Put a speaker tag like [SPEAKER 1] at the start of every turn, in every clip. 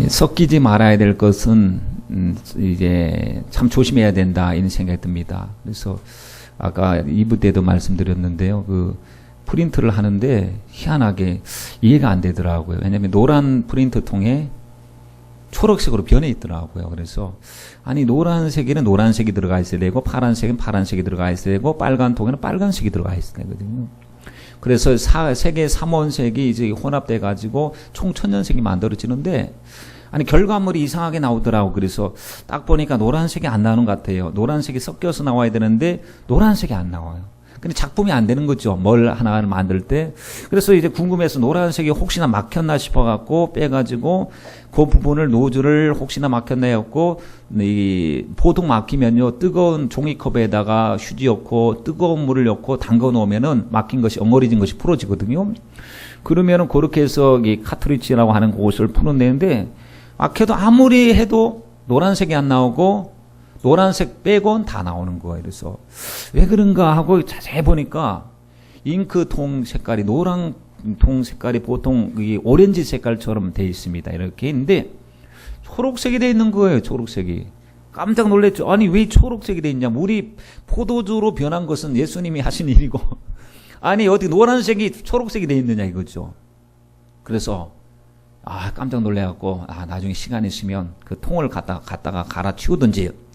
[SPEAKER 1] 섞이지 말아야 될 것은 이제 참 조심해야 된다 이런 생각이 듭니다. 그래서 아까 2부 때도 말씀드렸는데요. 그 프린트를 하는데 희한하게 이해가 안 되더라고요. 왜냐하면 노란 프린트 통에 초록색으로 변해 있더라고요. 그래서 아니 노란색에는 노란색이 들어가 있어야 되고 파란색은 파란색이 들어가 있어야 되고 빨간 통에는 빨간색이 들어가 있어야 되거든요. 그래서 세계 3원색이 이제 혼합돼 가지고 총 천연색이 만들어지는데 아니 결과물이 이상하게 나오더라고. 그래서 딱 보니까 노란색이 안 나오는 것 같아요. 노란색이 섞여서 나와야 되는데 노란색이 안 나와요. 근데 작품이 안 되는 거죠. 뭘 하나를 만들 때. 그래서 이제 궁금해서 노란색이 혹시나 막혔나 싶어갖고 빼가지고 그 부분을 노즐을 혹시나 막혔나 했고 이 보통 막히면요 뜨거운 종이컵에다가 휴지 넣고 뜨거운 물을 넣고 담궈 놓으면은 막힌 것이 엉거리진 것이 풀어지거든요. 그러면은 그렇게 해서 이 카트리지라고 하는 곳을 풀어내는데 막혀도 아무리 해도 노란색이 안 나오고 노란색 빼곤 다 나오는 거예요. 그래서 왜 그런가 하고 자세히 보니까 잉크통 색깔이 노란 통 색깔이 보통 이 오렌지 색깔처럼 돼 있습니다. 이렇게 있는데 초록색이 돼 있는 거예요. 초록색이. 깜짝 놀랐죠. 아니 왜 초록색이 돼 있냐. 물이 포도주로 변한 것은 예수님이 하신 일이고 아니 어디 노란색이 초록색이 돼 있느냐 이거죠. 그래서 깜짝 놀래갖고 나중에 시간 있으면 그 통을 갖다가 갈아치우든지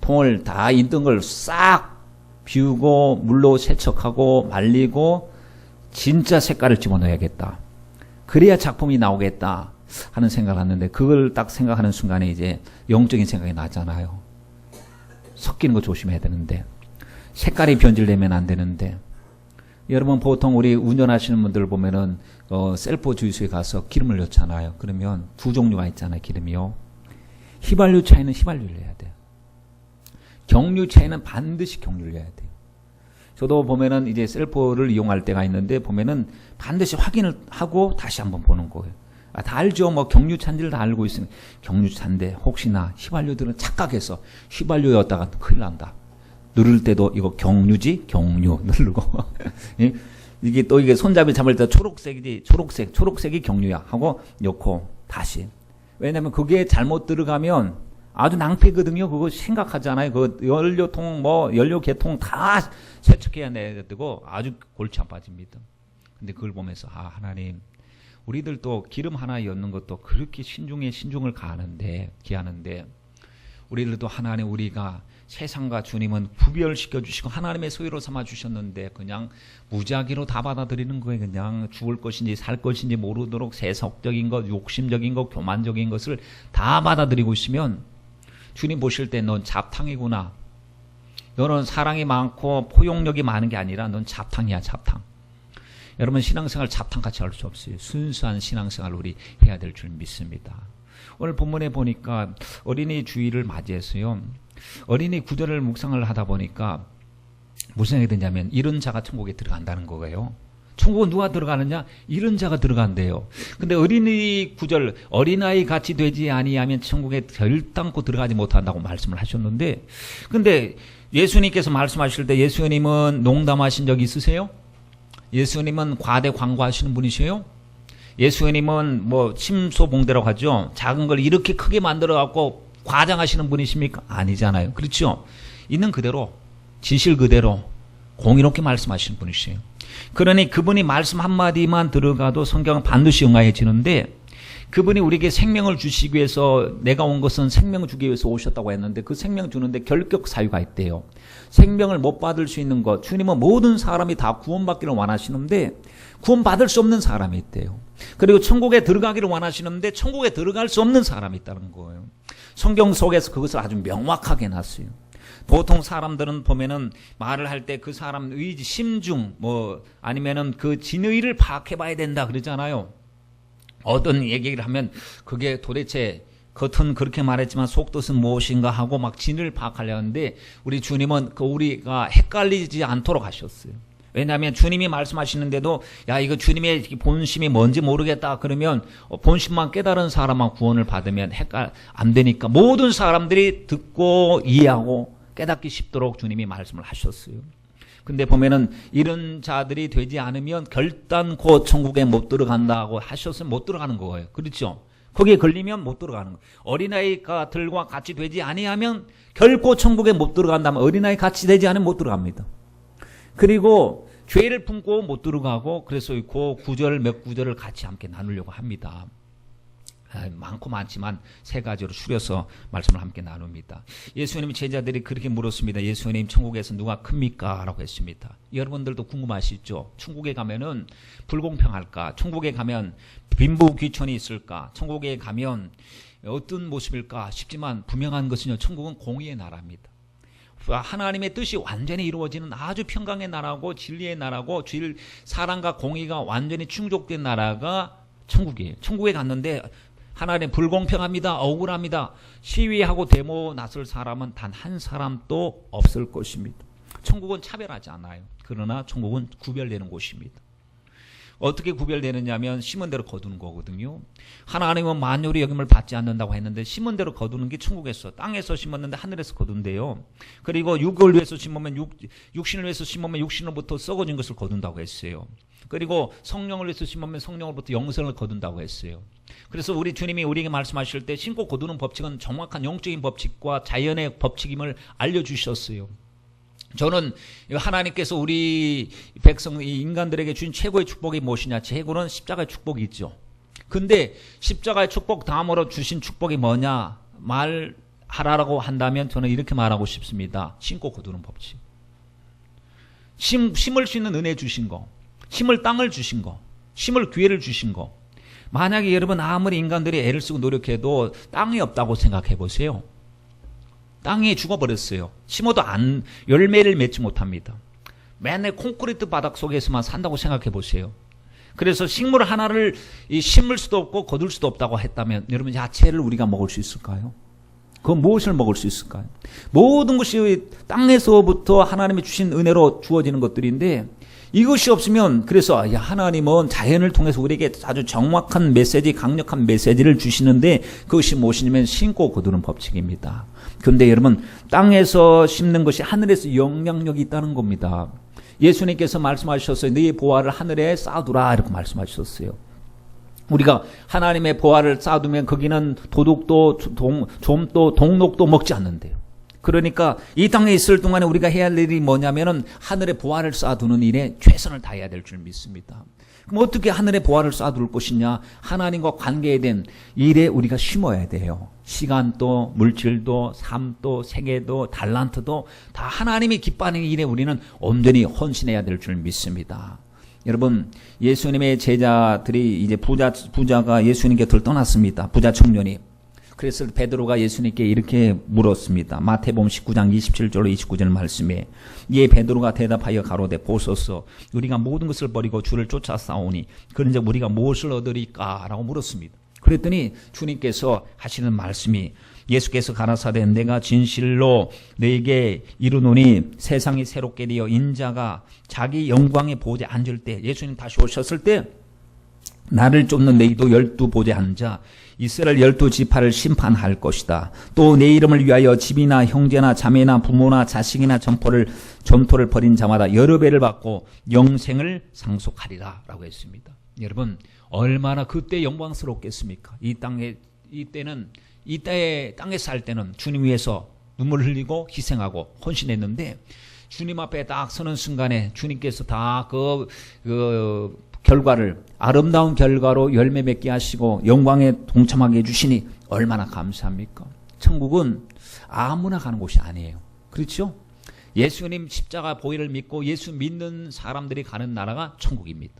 [SPEAKER 1] 통을 다 있던 걸 싹 비우고 물로 세척하고 말리고 진짜 색깔을 집어넣어야겠다. 그래야 작품이 나오겠다 하는 생각을 하는데 그걸 딱 생각하는 순간에 이제 영적인 생각이 나잖아요. 섞이는 거 조심해야 되는데 색깔이 변질되면 안 되는데 여러분 보통 우리 운전하시는 분들 보면은 셀프 주유소에 가서 기름을 넣잖아요. 그러면 두 종류가 있잖아요. 기름이요. 휘발유 차에는 휘발유를 넣어야 돼요. 경유 차에는 반드시 경유를 넣어야 돼요. 저도 보면은 이제 셀프를 이용할 때가 있는데 보면은 반드시 확인을 하고 다시 한번 보는 거예요. 다 알죠. 뭐 경유차인지를 다 알고 있으면 경유차인데 혹시나 휘발유들은 착각해서 휘발유였다가 큰일 난다. 누를 때도 이거 경유지 경유 누르고 이게 또 이게 손잡이 잡을 때 초록색이지 초록색이 경유야 하고 넣고 다시. 왜냐면 그게 잘못 들어가면 아주 낭패거든요. 그거 심각하잖아요. 그 연료통 연료 개통 다 세척해야 되고 아주 골치 아파집니다. 근데 그걸 보면서 하나님 우리들도 기름 하나 넣는 것도 그렇게 신중을 기하는데 우리들도 하나님 우리가 세상과 주님은 구별시켜 주시고 하나님의 소유로 삼아 주셨는데 그냥 무작위로 다 받아들이는 거예요. 그냥 죽을 것인지 살 것인지 모르도록 세속적인 것, 욕심적인 것, 교만적인 것을 다 받아들이고 있으면 주님 보실 때 넌 잡탕이구나. 너는 사랑이 많고 포용력이 많은 게 아니라 넌 잡탕이야, 잡탕. 여러분 신앙생활 잡탕같이 할 수 없어요. 순수한 신앙생활 우리 해야 될 줄 믿습니다. 오늘 본문에 보니까 어린이 주일을 맞이해서요. 어린이 구절을 묵상을 하다 보니까 무슨 생각이 드냐면 이런 자가 천국에 들어간다는 거예요. 천국은 누가 들어가느냐? 이런 자가 들어간대요. 근데 어린이 구절 어린아이 같이 되지 아니하면 천국에 결단코 들어가지 못한다고 말씀을 하셨는데 근데 예수님께서 말씀하실 때 예수님은 농담하신 적 있으세요? 예수님은 과대 광고하시는 분이세요? 예수님은 침소봉대라고 하죠. 작은 걸 이렇게 크게 만들어 갖고 과장하시는 분이십니까? 아니잖아요. 그렇죠? 있는 그대로 진실 그대로 공의롭게 말씀하시는 분이세요. 그러니 그분이 말씀 한마디만 들어가도 성경은 반드시 응하여지는데 그분이 우리에게 생명을 주시기 위해서 내가 온 것은 생명을 주기 위해서 오셨다고 했는데 그 생명 주는데 결격 사유가 있대요. 생명을 못 받을 수 있는 것. 주님은 모든 사람이 다 구원받기를 원하시는데 구원받을 수 없는 사람이 있대요. 그리고 천국에 들어가기를 원하시는데 천국에 들어갈 수 없는 사람이 있다는 거예요. 성경 속에서 그것을 아주 명확하게 놨어요. 보통 사람들은 보면은 말을 할 때 그 사람 의지, 심중, 아니면은 그 진의를 파악해 봐야 된다 그러잖아요. 어떤 얘기를 하면 그게 도대체 겉은 그렇게 말했지만 속뜻은 무엇인가 하고 막 진의를 파악하려 하는데 우리 주님은 우리가 헷갈리지 않도록 하셨어요. 왜냐하면 주님이 말씀하시는데도 야 이거 주님의 본심이 뭔지 모르겠다 그러면 본심만 깨달은 사람만 구원을 받으면 안 되니까 모든 사람들이 듣고 이해하고 깨닫기 쉽도록 주님이 말씀을 하셨어요. 근데 보면은 이런 자들이 되지 않으면 결단코 천국에 못 들어간다고 하셨으면 못 들어가는 거예요. 그렇죠? 거기에 걸리면 못 들어가는 거예요. 어린아이들과 같이 되지 아니하면 결코 천국에 못 들어간다면 어린아이 같이 되지 않으면 못 들어갑니다. 그리고 죄를 품고 못 들어가고 그래서 그 구절 몇 구절을 같이 함께 나누려고 합니다. 많고 많지만 세 가지로 추려서 말씀을 함께 나눕니다. 예수님 제자들이 그렇게 물었습니다. 예수님 천국에서 누가 큽니까? 라고 했습니다. 여러분들도 궁금하시죠? 천국에 가면은 불공평할까? 천국에 가면 빈부귀천이 있을까? 천국에 가면 어떤 모습일까 싶지만 분명한 것은요, 천국은 공의의 나라입니다. 하나님의 뜻이 완전히 이루어지는 아주 평강의 나라고 진리의 나라고 사랑과 공의가 완전히 충족된 나라가 천국이에요. 천국에 갔는데 하나님 불공평합니다. 억울합니다. 시위하고 데모 나설 사람은 단 한 사람도 없을 것입니다. 천국은 차별하지 않아요. 그러나 천국은 구별되는 곳입니다. 어떻게 구별되느냐면 심은 대로 거두는 거거든요. 하나님은 만유리 여김을 받지 않는다고 했는데 심은 대로 거두는 게 천국에서 땅에서 심었는데 하늘에서 거둔대요. 그리고 육을 위해서 심으면 육신을 위해서 심으면 육신으로부터 썩어진 것을 거둔다고 했어요. 그리고 성령을 위해서 심으면 성령으로부터 영생을 거둔다고 했어요. 그래서 우리 주님이 우리에게 말씀하실 때 심고 거두는 법칙은 정확한 영적인 법칙과 자연의 법칙임을 알려주셨어요. 저는 하나님께서 우리 백성, 인간들에게 주신 최고의 축복이 무엇이냐? 최고는 십자가의 축복이 있죠. 근데 십자가의 축복 다음으로 주신 축복이 뭐냐? 말하라고 한다면 저는 이렇게 말하고 싶습니다. 심고 거두는 법칙. 심을 수 있는 은혜 주신 거, 심을 땅을 주신 거, 심을 기회를 주신 거. 만약에 여러분 아무리 인간들이 애를 쓰고 노력해도 땅이 없다고 생각해 보세요. 땅이 죽어버렸어요. 심어도 열매를 맺지 못합니다. 맨날 콘크리트 바닥 속에서만 산다고 생각해 보세요. 그래서 식물 하나를 심을 수도 없고 거둘 수도 없다고 했다면 여러분 야채를 우리가 먹을 수 있을까요? 그 무엇을 먹을 수 있을까요? 모든 것이 땅에서부터 하나님이 주신 은혜로 주어지는 것들인데 이것이 없으면 그래서 하나님은 자연을 통해서 우리에게 아주 정확한 메시지, 강력한 메시지를 주시는데 그것이 무엇이냐면 심고 거두는 법칙입니다. 그런데 여러분 땅에서 심는 것이 하늘에서 영향력이 있다는 겁니다. 예수님께서 말씀하셨어요. 너희 보화를 하늘에 쌓아두라 이렇게 말씀하셨어요. 우리가 하나님의 보화를 쌓아두면 거기는 도둑도 좀도 동록도 먹지 않는데요. 그러니까 이 땅에 있을 동안에 우리가 해야 할 일이 뭐냐면은 하늘의 보화를 쌓아두는 일에 최선을 다해야 될 줄 믿습니다. 그럼 어떻게 하늘의 보화를 쌓아둘 것이냐? 하나님과 관계된 일에 우리가 심어야 돼요. 시간도, 물질도, 삶도, 세계도, 달란트도 다 하나님이 기뻐하는 일에 우리는 온전히 헌신해야 될 줄 믿습니다. 여러분, 예수님의 제자들이 이제 부자가 예수님 곁을 떠났습니다. 부자 청년이. 그래서 베드로가 예수님께 이렇게 물었습니다. 마태복음 19장 27절로 29절 말씀에 이에 베드로가 대답하여 가로되 보소서 우리가 모든 것을 버리고 주를 쫓아 싸우니 그런즉 우리가 무엇을 얻으리까? 라고 물었습니다. 그랬더니 주님께서 하시는 말씀이 예수께서 가라사대 내가 진실로 너에게 이르노니 세상이 새롭게 되어 인자가 자기 영광의 보좌에 앉을 때 예수님 다시 오셨을 때 나를 쫓는 너희도 12보좌에 앉아 이스라엘 12지파를 심판할 것이다. 또 내 이름을 위하여 집이나 형제나 자매나 부모나 자식이나 점토를 벌인 자마다 여러 배를 받고 영생을 상속하리라 라고 했습니다. 여러분 얼마나 그때 영광스럽겠습니까? 이 땅에 땅에 살 때는 주님 위해서 눈물 흘리고 희생하고 헌신했는데 주님 앞에 딱 서는 순간에 주님께서 다 결과를 아름다운 결과로 열매 맺게 하시고 영광에 동참하게 해주시니 얼마나 감사합니까? 천국은 아무나 가는 곳이 아니에요. 그렇죠? 예수님 십자가 보혈을 믿고 예수 믿는 사람들이 가는 나라가 천국입니다.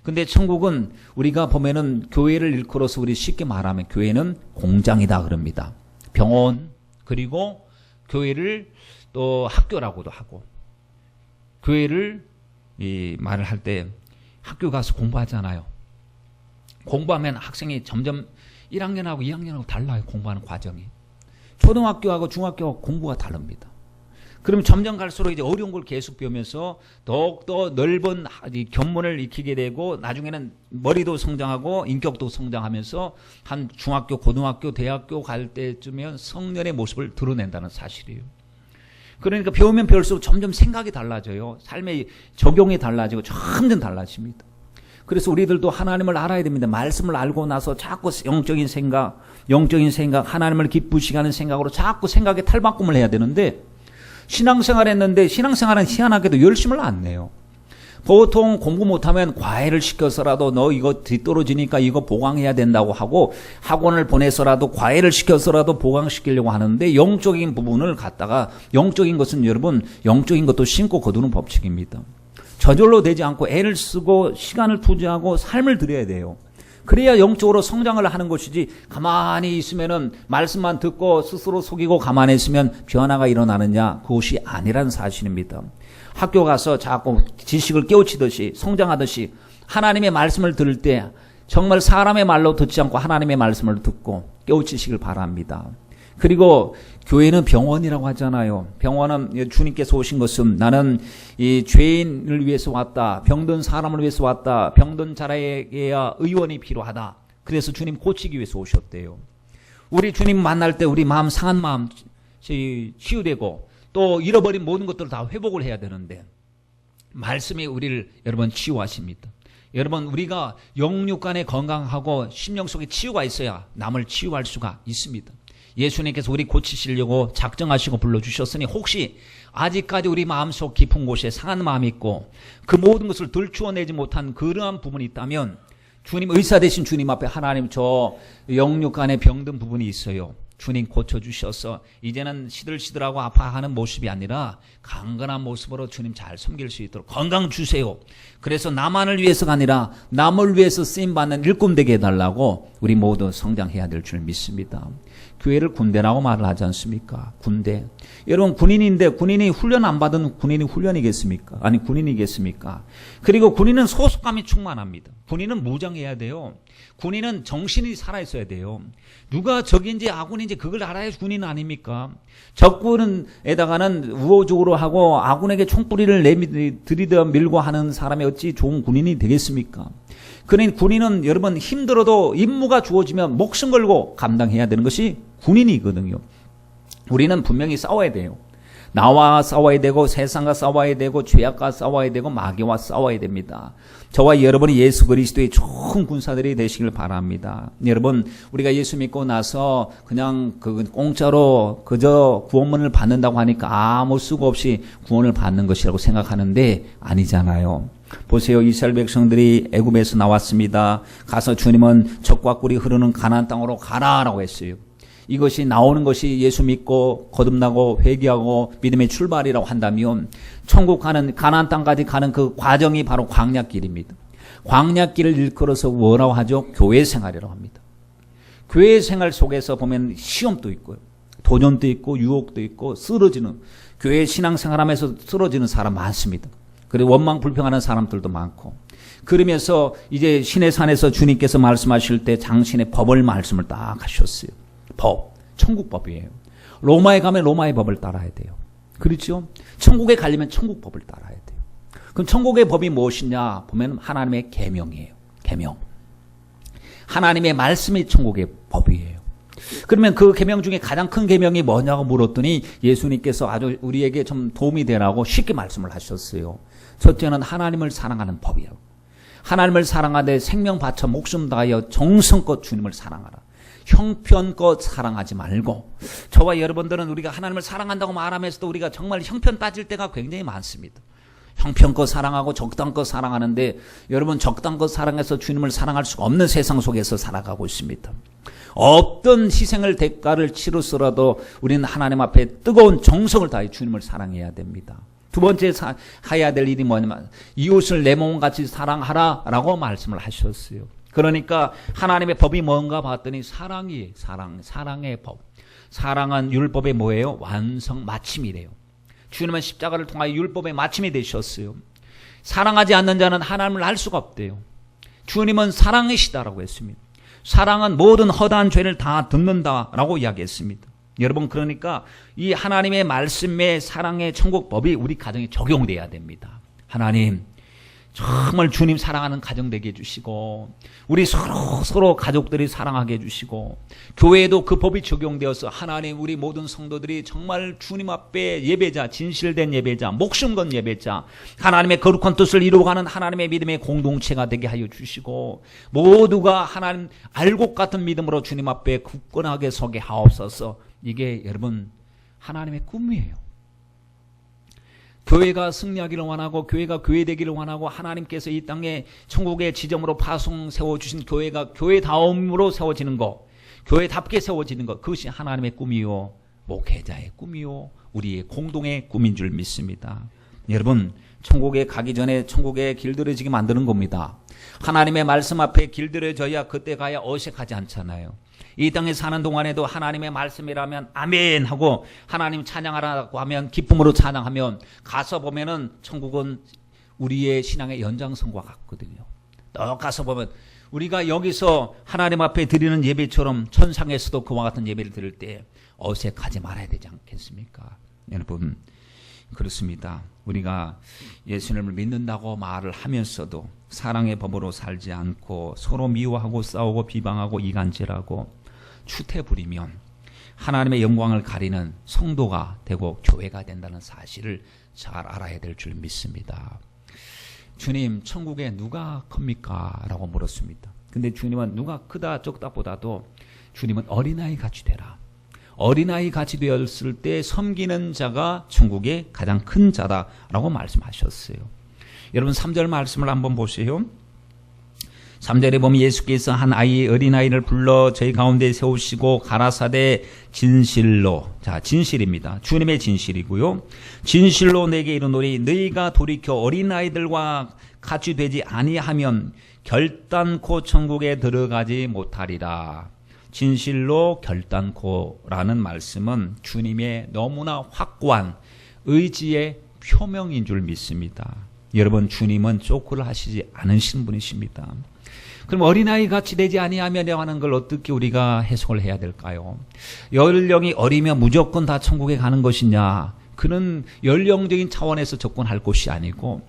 [SPEAKER 1] 근데 천국은 우리가 보면은 교회를 일컬어서 우리 쉽게 말하면 교회는 공장이다 그럽니다. 병원 그리고 교회를 또 학교라고도 하고 교회를 말을 할 때 학교 가서 공부하잖아요. 공부하면 학생이 점점 1학년하고 2학년하고 달라요. 공부하는 과정이. 초등학교하고 중학교하고 공부가 다릅니다. 그럼 점점 갈수록 이제 어려운 걸 계속 배우면서 더욱더 넓은 견문을 익히게 되고 나중에는 머리도 성장하고 인격도 성장하면서 한 중학교, 고등학교, 대학교 갈 때쯤이면 성년의 모습을 드러낸다는 사실이에요. 그러니까 배우면 배울수록 점점 생각이 달라져요. 삶의 적용이 달라지고 점점 달라집니다. 그래서 우리들도 하나님을 알아야 됩니다. 말씀을 알고 나서 자꾸 영적인 생각, 하나님을 기쁘시게 하는 생각으로 자꾸 생각에 탈바꿈을 해야 되는데, 신앙생활 했는데 신앙생활은 희한하게도 열심을 안 내요. 보통 공부 못하면 과외를 시켜서라도 너 이거 뒤떨어지니까 이거 보강해야 된다고 하고 학원을 보내서라도 과외를 시켜서라도 보강시키려고 하는데, 영적인 부분을 갖다가, 영적인 것은 여러분 영적인 것도 심고 거두는 법칙입니다. 저절로 되지 않고 애를 쓰고 시간을 투자하고 삶을 들여야 돼요. 그래야 영적으로 성장을 하는 것이지, 가만히 있으면은 말씀만 듣고 스스로 속이고 가만히 있으면 변화가 일어나느냐, 그것이 아니라는 사실입니다. 학교 가서 자꾸 지식을 깨우치듯이 성장하듯이 하나님의 말씀을 들을 때 정말 사람의 말로 듣지 않고 하나님의 말씀을 듣고 깨우치시길 바랍니다. 그리고 교회는 병원이라고 하잖아요. 병원은 주님께서 오신 것은 나는 이 죄인을 위해서 왔다, 병든 사람을 위해서 왔다, 병든 자라에게야 의원이 필요하다. 그래서 주님 고치기 위해서 오셨대요. 우리 주님 만날 때 우리 마음, 상한 마음 치유되고 또 잃어버린 모든 것들을 다 회복을 해야 되는데, 말씀이 우리를 여러분 치유하십니다. 여러분, 우리가 영육간에 건강하고 심령 속에 치유가 있어야 남을 치유할 수가 있습니다. 예수님께서 우리 고치시려고 작정하시고 불러주셨으니, 혹시 아직까지 우리 마음속 깊은 곳에 상한 마음이 있고 그 모든 것을 들추어내지 못한 그러한 부분이 있다면, 주님, 의사 되신 주님 앞에, 하나님, 저 영육간에 병든 부분이 있어요. 주님 고쳐주셔서 이제는 시들시들하고 아파하는 모습이 아니라 강건한 모습으로 주님 잘 섬길 수 있도록 건강 주세요. 그래서 나만을 위해서가 아니라 남을 위해서 쓰임받는 일꾼 되게 해달라고 우리 모두 성장해야 될 줄 믿습니다. 교회를 군대라고 말을 하지 않습니까? 군대. 여러분, 군인인데 군인이 훈련 안 받은 군인이 훈련이겠습니까? 아니, 군인이겠습니까? 그리고 군인은 소속감이 충만합니다. 군인은 무장해야 돼요. 군인은 정신이 살아있어야 돼요. 누가 적인지 아군인지 그걸 알아야 군인 아닙니까? 적군에다가는 우호적으로 하고 아군에게 총뿌리를 들이대 밀고 하는 사람이 어찌 좋은 군인이 되겠습니까? 그러니 군인은 여러분 힘들어도 임무가 주어지면 목숨 걸고 감당해야 되는 것이 군인이거든요. 우리는 분명히 싸워야 돼요. 나와 싸워야 되고 세상과 싸워야 되고 죄악과 싸워야 되고 마귀와 싸워야 됩니다. 저와 여러분이 예수 그리스도의 좋은 군사들이 되시길 바랍니다. 여러분, 우리가 예수 믿고 나서 그냥 공짜로 그저 구원문을 받는다고 하니까 아무 수고 없이 구원을 받는 것이라고 생각하는데 아니잖아요. 보세요. 이스라엘 백성들이 애굽에서 나왔습니다. 가서 주님은 적과 꿀이 흐르는 가나안 땅으로 가라라고 했어요. 이것이 나오는 것이 예수 믿고 거듭나고 회개하고 믿음의 출발이라고 한다면, 천국 가는 가나안 땅까지 가는 그 과정이 바로 광야길입니다. 광야길을 일컬어서 뭐라고 하죠? 교회 생활이라고 합니다. 교회 생활 속에서 보면 시험도 있고요, 도전도 있고 유혹도 있고 쓰러지는, 교회 신앙생활하면서 쓰러지는 사람 많습니다. 그리고 원망 불평하는 사람들도 많고, 그러면서 이제 시내산에서 주님께서 말씀하실 때 당신의 법을 말씀을 딱 하셨어요. 법, 천국법이에요. 로마에 가면 로마의 법을 따라야 돼요. 그렇죠? 천국에 가려면 천국 법을 따라야 돼요. 그럼 천국의 법이 무엇이냐 보면 하나님의 계명이에요. 계명. 하나님의 말씀이 천국의 법이에요. 그러면 그 계명 중에 가장 큰 계명이 뭐냐고 물었더니 예수님께서 아주 우리에게 좀 도움이 되라고 쉽게 말씀을 하셨어요. 첫째는 하나님을 사랑하는 법이에요. 하나님을 사랑하되 생명 바쳐 목숨 다하여 정성껏 주님을 사랑하라. 형편껏 사랑하지 말고. 저와 여러분들은 우리가 하나님을 사랑한다고 말하면서도 우리가 정말 형편 따질 때가 굉장히 많습니다. 형편껏 사랑하고 적당껏 사랑하는데, 여러분, 적당껏 사랑해서 주님을 사랑할 수가 없는 세상 속에서 살아가고 있습니다. 어떤 희생을 대가를 치르서라도 우리는 하나님 앞에 뜨거운 정성을 다해 주님을 사랑해야 됩니다. 두 번째 해야 될 일이 뭐냐면 이웃을 내 몸같이 사랑하라라고 말씀을 하셨어요. 그러니까 하나님의 법이 뭔가 봤더니 사랑의 법. 사랑은 율법의 뭐예요? 완성, 마침이래요. 주님은 십자가를 통하여 율법의 마침이 되셨어요. 사랑하지 않는 자는 하나님을 알 수가 없대요. 주님은 사랑이시다라고 했습니다. 사랑은 모든 허다한 죄를 다 덮는다라고 이야기했습니다. 여러분, 그러니까 이 하나님의 말씀의 사랑의 천국법이 우리 가정에 적용돼야 됩니다. 하나님, 정말 주님 사랑하는 가정 되게 해주시고 우리 서로 가족들이 사랑하게 해주시고 교회에도 그 법이 적용되어서 하나님 우리 모든 성도들이 정말 주님 앞에 예배자, 진실된 예배자, 목숨 건 예배자, 하나님의 거룩한 뜻을 이루어가는 하나님의 믿음의 공동체가 되게 하여 주시고 모두가 하나님 알곡 같은 믿음으로 주님 앞에 굳건하게 서게 하옵소서. 이게 여러분 하나님의 꿈이에요. 교회가 승리하기를 원하고 교회가 교회 되기를 원하고 하나님께서 이 땅에 천국의 지점으로 파송 세워주신 교회가 교회다움으로 세워지는 것, 교회답게 세워지는 것, 그것이 하나님의 꿈이요 목회자의 꿈이요 우리의 공동의 꿈인 줄 믿습니다. 여러분 천국에 가기 전에 천국에 길들여지게 만드는 겁니다. 하나님의 말씀 앞에 길들여져야 그때 가야 어색하지 않잖아요. 이 땅에 사는 동안에도 하나님의 말씀이라면 아멘 하고 하나님 찬양하라고 하면 기쁨으로 찬양하면 가서 보면은 천국은 우리의 신앙의 연장선과 같거든요. 또 가서 보면 우리가 여기서 하나님 앞에 드리는 예배처럼 천상에서도 그와 같은 예배를 드릴 때 어색하지 말아야 되지 않겠습니까? 여러분 그렇습니다. 우리가 예수님을 믿는다고 말을 하면서도 사랑의 법으로 살지 않고 서로 미워하고 싸우고 비방하고 이간질하고 추태 부리면 하나님의 영광을 가리는 성도가 되고 교회가 된다는 사실을 잘 알아야 될 줄 믿습니다. 주님 천국에 누가 큽니까? 라고 물었습니다. 근데 주님은 누가 크다 적다 보다도 주님은 어린아이 같이 되라. 어린아이 같이 되었을 때 섬기는 자가 천국의 가장 큰 자다라고 말씀하셨어요. 여러분 3절 말씀을 한번 보세요. 3절에 보면 예수께서 한 어린아이를 불러 저희 가운데 세우시고 가라사대 진실로, 자 진실입니다. 주님의 진실이고요. 진실로 내게 이르노니 너희가 돌이켜 어린아이들과 같이 되지 아니하면 결단코 천국에 들어가지 못하리라. 진실로 결단코라는 말씀은 주님의 너무나 확고한 의지의 표명인 줄 믿습니다. 여러분 주님은 쪼크를 하시지 않으신 분이십니다. 그럼 어린아이 같이 되지 아니하면 하는 걸 어떻게 우리가 해석을 해야 될까요? 연령이 어리면 무조건 다 천국에 가는 것이냐? 그는 연령적인 차원에서 접근할 것이 아니고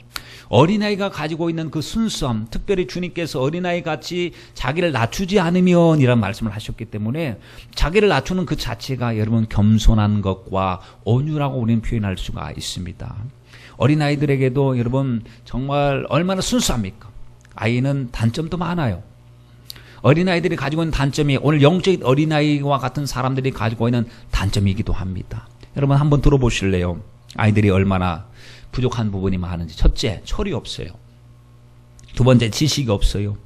[SPEAKER 1] 어린아이가 가지고 있는 그 순수함, 특별히 주님께서 어린아이 같이 자기를 낮추지 않으면 이란 말씀을 하셨기 때문에 자기를 낮추는 그 자체가 여러분 겸손한 것과 온유라고 우리는 표현할 수가 있습니다. 어린아이들에게도 여러분 정말 얼마나 순수합니까? 아이는 단점도 많아요. 어린아이들이 가지고 있는 단점이 오늘 영적인 어린아이와 같은 사람들이 가지고 있는 단점이기도 합니다. 여러분 한번 들어보실래요? 아이들이 얼마나 부족한 부분이 많은지. 첫째, 철이 없어요. 두 번째, 지식이 없어요.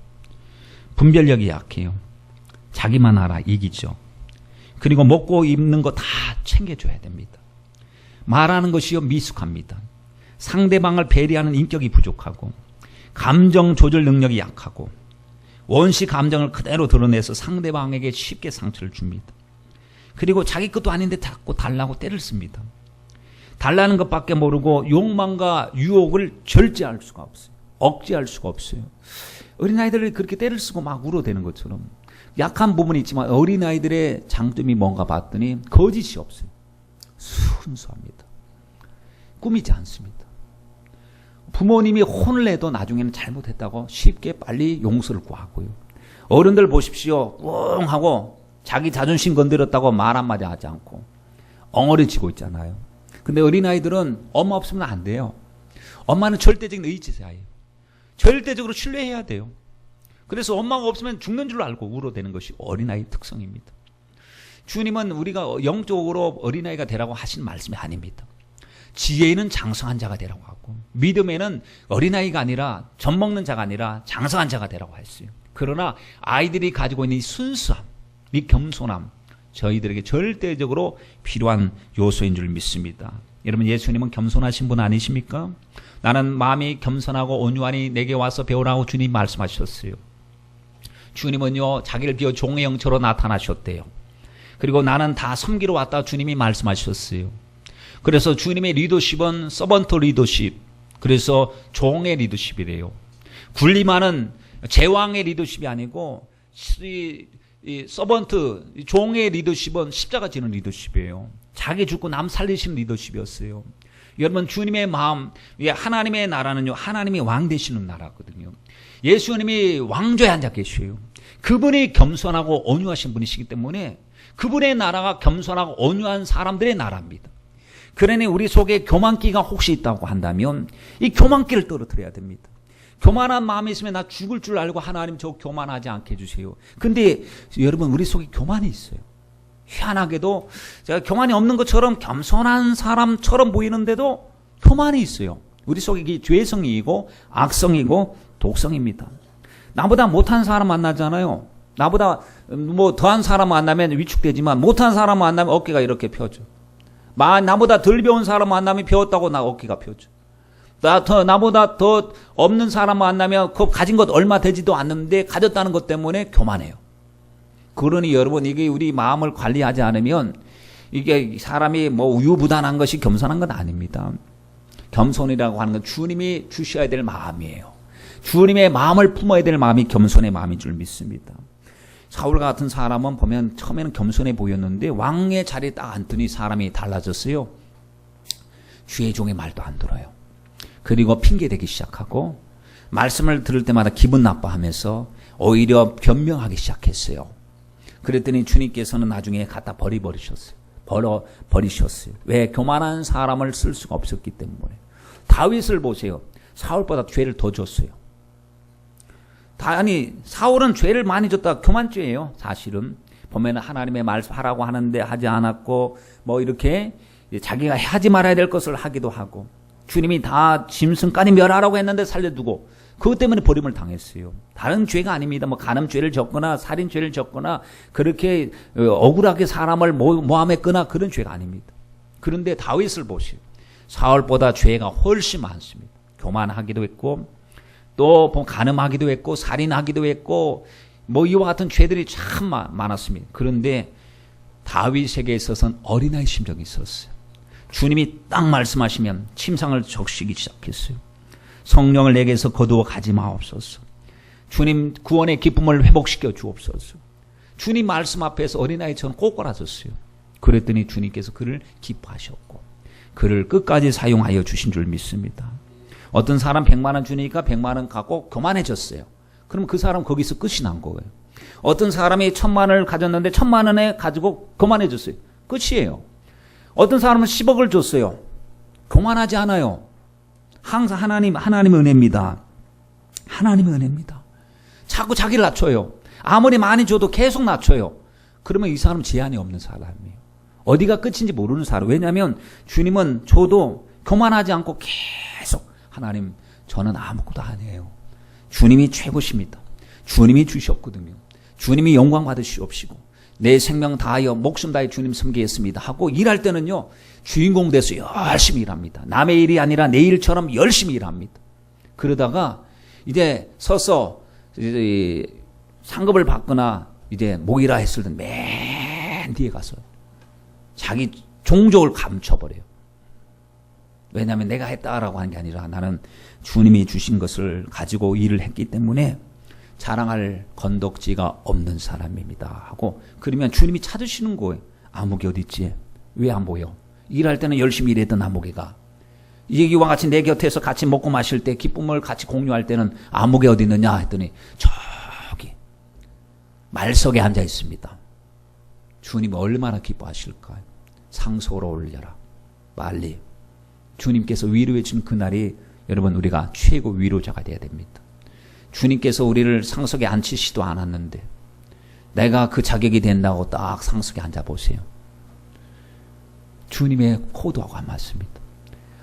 [SPEAKER 1] 분별력이 약해요. 자기만 알아 이기죠. 그리고 먹고 입는 거 다 챙겨줘야 됩니다. 말하는 것이요 미숙합니다. 상대방을 배려하는 인격이 부족하고 감정 조절 능력이 약하고 원시 감정을 그대로 드러내서 상대방에게 쉽게 상처를 줍니다. 그리고 자기 것도 아닌데 자꾸 달라고 때를 씁니다. 달라는 것밖에 모르고 욕망과 유혹을 절제할 수가 없어요. 억제할 수가 없어요. 어린아이들을 그렇게 때를 쓰고 막 울어대는 것처럼 약한 부분이 있지만 어린아이들의 장점이 뭔가 봤더니 거짓이 없어요. 순수합니다. 꾸미지 않습니다. 부모님이 혼을 내도 나중에는 잘못했다고 쉽게 빨리 용서를 구하고요. 어른들 보십시오. 웅 하고 자기 자존심 건드렸다고 말 한마디 하지 않고 엉어리지고 있잖아요. 근데 어린아이들은 엄마 없으면 안 돼요. 엄마는 절대적인 의지자예요. 절대적으로 신뢰해야 돼요. 그래서 엄마가 없으면 죽는 줄 알고 울어대는 것이 어린아이 특성입니다. 주님은 우리가 영적으로 어린아이가 되라고 하신 말씀이 아닙니다. 지혜에는 장성한 자가 되라고 하고 믿음에는 어린아이가 아니라 젖먹는 자가 아니라 장성한 자가 되라고 했어요. 그러나 아이들이 가지고 있는 이 순수함, 이 겸손함 저희들에게 절대적으로 필요한 요소인 줄 믿습니다. 여러분 예수님은 겸손하신 분 아니십니까? 나는 마음이 겸손하고 온유하니 내게 와서 배우라고 주님 말씀하셨어요. 주님은요 자기를 비워 종의 형체로 나타나셨대요. 그리고 나는 다 섬기러 왔다 주님이 말씀하셨어요. 그래서 주님의 리더십은 서번트 리더십, 그래서 종의 리더십이래요. 군림하는 제왕의 리더십이 아니고 이 서번트 종의 리더십은 십자가 지는 리더십이에요. 자기 죽고 남 살리시는 리더십이었어요. 여러분 주님의 마음, 하나님의 나라는요, 하나님이 왕 되시는 나라거든요. 예수님이 왕좌에 앉아 계셔요. 그분이 겸손하고 온유하신 분이시기 때문에 그분의 나라가 겸손하고 온유한 사람들의 나라입니다. 그러니 우리 속에 교만기가 혹시 있다고 한다면 이 교만기를 떨어뜨려야 됩니다. 교만한 마음이 있으면 나 죽을 줄 알고 하나님 저 교만하지 않게 해주세요. 근데 여러분 우리 속에 교만이 있어요. 희한하게도 제가 교만이 없는 것처럼 겸손한 사람처럼 보이는데도 교만이 있어요. 우리 속에 이게 죄성이고 악성이고 독성입니다. 나보다 못한 사람 만나잖아요. 나보다 뭐 더한 사람 만나면 위축되지만 못한 사람 만나면 어깨가 이렇게 펴져. 나보다 덜 배운 사람 만나면 배웠다고 나 어깨가 펴져. 나보다 더 없는 사람 만나면 그 가진 것 얼마 되지도 않는데 가졌다는 것 때문에 교만해요. 그러니 여러분 이게 우리 마음을 관리하지 않으면 이게 사람이 뭐 우유부단한 것이 겸손한 건 아닙니다. 겸손이라고 하는 건 주님이 주셔야 될 마음이에요. 주님의 마음을 품어야 될 마음이 겸손의 마음인 줄 믿습니다. 사울 같은 사람은 보면 처음에는 겸손해 보였는데 왕의 자리에 딱 앉더니 사람이 달라졌어요. 주의 종의 말도 안 들어요. 그리고 핑계대기 시작하고 말씀을 들을 때마다 기분 나빠하면서 오히려 변명하기 시작했어요. 그랬더니 주님께서는 나중에 갖다 버리셨어요. 왜? 교만한 사람을 쓸 수가 없었기 때문에. 다윗을 보세요. 사울보다 죄를 더 졌어요. 아니 사울은 죄를 많이 졌다. 교만죄예요. 사실은 보면 하나님의 말하라고 하는데 하지 않았고 뭐 이렇게 자기가 하지 말아야 될 것을 하기도 하고 주님이 다 짐승까지 멸하라고 했는데 살려두고 그것 때문에 버림을 당했어요. 다른 죄가 아닙니다. 뭐 간음죄를 졌거나 살인죄를 졌거나 그렇게 억울하게 사람을 모함했거나 그런 죄가 아닙니다. 그런데 다윗을 보시오. 사울보다 죄가 훨씬 많습니다. 교만하기도 했고 또 간음하기도 했고 살인하기도 했고 뭐 이와 같은 죄들이 참 많았습니다. 그런데 다윗에게 있어서는 어린아이 심정이 있었어요. 주님이 딱 말씀하시면 침상을 적시기 시작했어요. 성령을 내게서 거두어 가지 마옵소서. 주님 구원의 기쁨을 회복시켜 주옵소서. 주님 말씀 앞에서 어린아이처럼 꼬꾸라졌어요. 그랬더니 주님께서 그를 기뻐하셨고 그를 끝까지 사용하여 주신 줄 믿습니다. 어떤 사람 100만 원 주니까 100만 원 갖고 교만해졌어요. 그럼 그 사람 거기서 끝이 난 거예요. 어떤 사람이 1000만 원을 가졌는데 1000만 원에 가지고 교만해졌어요. 끝이에요. 어떤 사람은 10억을 줬어요. 교만하지 않아요. 항상 하나님의 은혜입니다. 하나님의 은혜입니다. 자꾸 자기를 낮춰요. 아무리 많이 줘도 계속 낮춰요. 그러면 이 사람은 제한이 없는 사람이에요. 어디가 끝인지 모르는 사람. 왜냐하면 주님은 저도 교만하지 않고 계속 하나님 저는 아무것도 아니에요. 주님이 최고십니다. 주님이 주셨거든요. 주님이 영광 받으시옵시고 내 생명 다하여 목숨 다해 주님 섬기겠습니다 하고 일할 때는요. 주인공 돼서 열심히 일합니다. 남의 일이 아니라 내 일처럼 열심히 일합니다. 그러다가 이제 서서 이제 상급을 받거나 이제 모이라 했을 때 맨 뒤에 가서 자기 종족을 감춰버려요. 왜냐하면 내가 했다라고 하는 게 아니라 나는 주님이 주신 것을 가지고 일을 했기 때문에 자랑할 건덕지가 없는 사람입니다 하고 그러면 주님이 찾으시는 거예요. 아무개 어디 있지? 왜 안 보여? 일할 때는 열심히 일했던 아무개가 이와 같이 내 곁에서 같이 먹고 마실 때 기쁨을 같이 공유할 때는 아무개 어디 있느냐 했더니 저기 말석에 앉아 있습니다. 주님 얼마나 기뻐하실까요? 상소로 올려라. 빨리. 주님께서 위로해 준 그날이 여러분 우리가 최고 위로자가 되어야 됩니다. 주님께서 우리를 상석에 앉히시도 않았는데 내가 그 자격이 된다고 딱 상석에 앉아보세요. 주님의 코드하고 안 맞습니다.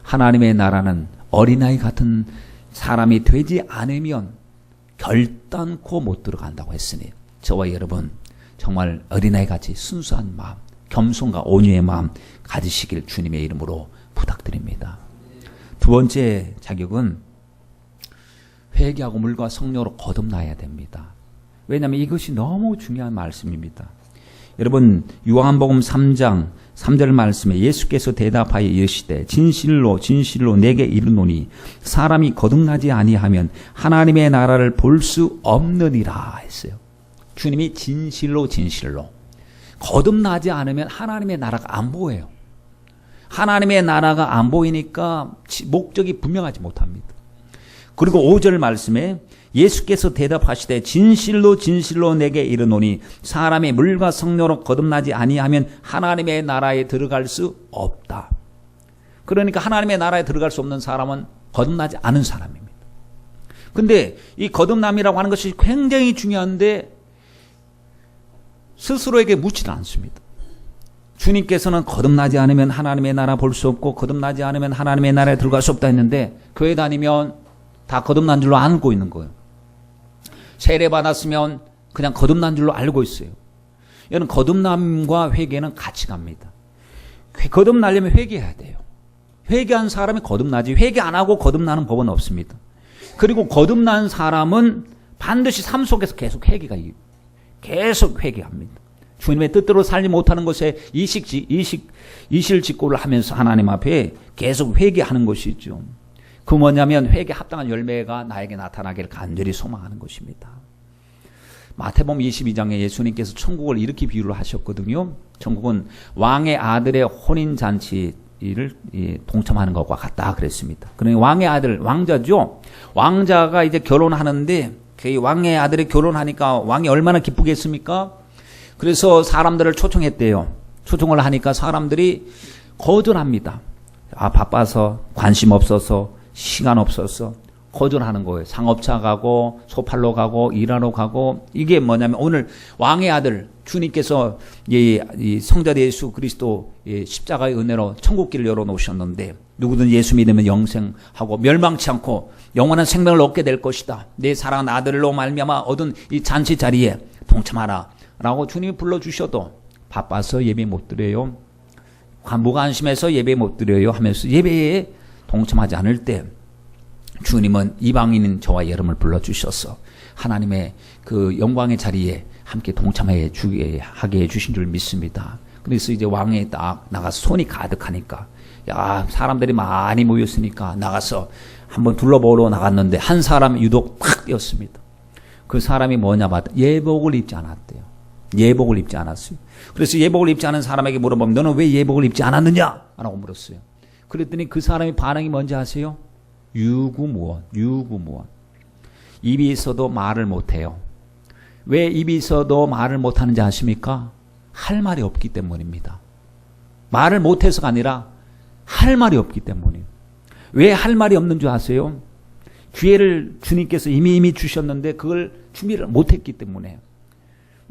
[SPEAKER 1] 하나님의 나라는 어린아이 같은 사람이 되지 않으면 결단코 못 들어간다고 했으니 저와 여러분 정말 어린아이같이 순수한 마음, 겸손과 온유의 마음 가지시길 주님의 이름으로 부탁드립니다. 두 번째 자격은 회개하고 물과 성령으로 거듭나야 됩니다. 왜냐하면 이것이 너무 중요한 말씀입니다. 여러분 요한복음 3장 3절 말씀에 예수께서 대답하여 이르시되 진실로 진실로 내게 이르노니 사람이 거듭나지 아니하면 하나님의 나라를 볼 수 없느니라 했어요. 주님이 진실로 진실로 거듭나지 않으면 하나님의 나라가 안 보여요. 하나님의 나라가 안 보이니까 목적이 분명하지 못합니다. 그리고 5절 말씀에 예수께서 대답하시되 진실로 진실로 내게 이르노니 사람이 물과 성령으로 거듭나지 아니하면 하나님의 나라에 들어갈 수 없다. 그러니까 하나님의 나라에 들어갈 수 없는 사람은 거듭나지 않은 사람입니다. 근데 이 거듭남이라고 하는 것이 굉장히 중요한데 스스로에게 묻지는 않습니다. 주님께서는 거듭나지 않으면 하나님의 나라 볼 수 없고 거듭나지 않으면 하나님의 나라에 들어갈 수 없다 했는데 교회 다니면 다 거듭난 줄로 알고 있는 거예요. 세례 받았으면 그냥 거듭난 줄로 알고 있어요. 이는 거듭남과 회개는 같이 갑니다. 거듭나려면 회개해야 돼요. 회개한 사람이 거듭나지 회개 안 하고 거듭나는 법은 없습니다. 그리고 거듭난 사람은 반드시 삶 속에서 계속 회개합니다. 주님의 뜻대로 살지 못하는 것에 이실직고를 하면서 하나님 앞에 계속 회개하는 것이죠. 그 뭐냐면 회개 합당한 열매가 나에게 나타나기를 간절히 소망하는 것입니다. 마태복음 22장에 예수님께서 천국을 이렇게 비유를 하셨거든요. 천국은 왕의 아들의 혼인잔치를 동참하는 것과 같다 그랬습니다. 그러니 왕의 아들, 왕자죠. 왕자가 이제 결혼하는데 그 왕의 아들이 결혼하니까 왕이 얼마나 기쁘겠습니까? 그래서 사람들을 초청했대요. 초청을 하니까 사람들이 거절합니다. 바빠서, 관심 없어서, 시간 없어서 거절하는 거예요. 상업차 가고 소팔로 가고 일하러 가고. 이게 뭐냐면 오늘 왕의 아들 주님께서 이 성자 예수 그리스도 십자가의 은혜로 천국길을 열어놓으셨는데 누구든 예수 믿으면 영생하고 멸망치 않고 영원한 생명을 얻게 될 것이다. 내 사랑하는 아들로 말미암아 얻은 이 잔치 자리에 동참하라 라고 주님이 불러주셔도 바빠서 예배 못 드려요. 무관심해서 예배 못 드려요 하면서 예배에 동참하지 않을 때 주님은 이방인인 저와 여러분을 불러주셔서 하나님의 그 영광의 자리에 함께 동참하게 하게 해주신 줄 믿습니다. 그래서 이제 왕이 딱 나가서 손이 가득하니까 야 사람들이 많이 모였으니까 나가서 한번 둘러보러 나갔는데 한 사람이 유독 탁 뛰었습니다. 그 사람이 뭐냐 봤다. 예복을 입지 않았대요. 예복을 입지 않았어요. 그래서 예복을 입지 않은 사람에게 물어보면 너는 왜 예복을 입지 않았느냐? 라고 물었어요. 그랬더니 그 사람의 반응이 뭔지 아세요? 유구무원. 입이 있어도 말을 못해요. 왜 입이 있어도 말을 못하는지 아십니까? 할 말이 없기 때문입니다. 말을 못해서가 아니라 할 말이 없기 때문이에요. 왜 할 말이 없는 줄 아세요? 기회를 주님께서 이미 주셨는데 그걸 준비를 못했기 때문에.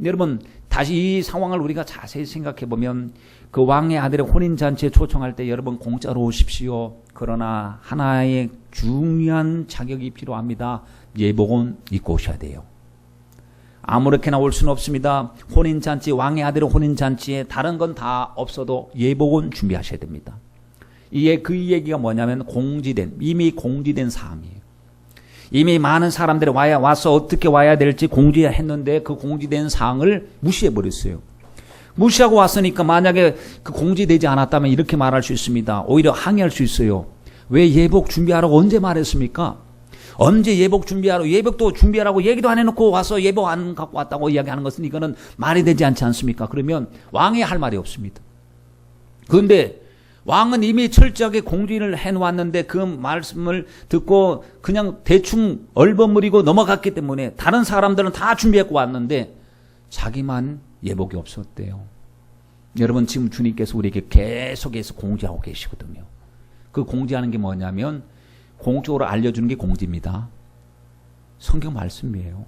[SPEAKER 1] 여러분 다시 이 상황을 우리가 자세히 생각해 보면 그 왕의 아들의 혼인잔치에 초청할 때 여러분 공짜로 오십시오. 그러나 하나의 중요한 자격이 필요합니다. 예복은 입고 오셔야 돼요. 아무렇게나 올 수는 없습니다. 혼인잔치, 왕의 아들의 혼인잔치에 다른 건 다 없어도 예복은 준비하셔야 됩니다. 그 얘기가 뭐냐면 이미 공지된 사항이에요. 이미 많은 사람들이 와서 어떻게 와야 될지 공지했는데 그 공지된 사항을 무시해버렸어요. 무시하고 왔으니까 만약에 그 공지되지 않았다면 이렇게 말할 수 있습니다. 오히려 항의할 수 있어요. 왜 예복 준비하라고 언제 말했습니까? 언제 예복 준비하라고, 예복도 준비하라고 얘기도 안 해놓고 와서 예복 안 갖고 왔다고 이야기하는 것은 이거는 말이 되지 않지 않습니까? 그러면 왕이 할 말이 없습니다. 그런데 왕은 이미 철저하게 공지를 해놓았는데 그 말씀을 듣고 그냥 대충 얼버무리고 넘어갔기 때문에 다른 사람들은 다 준비했고 왔는데 자기만 예복이 없었대요. 여러분 지금 주님께서 우리에게 계속해서 공지하고 계시거든요. 그 공지하는 게 뭐냐면 공적으로 알려주는 게 공지입니다. 성경 말씀이에요.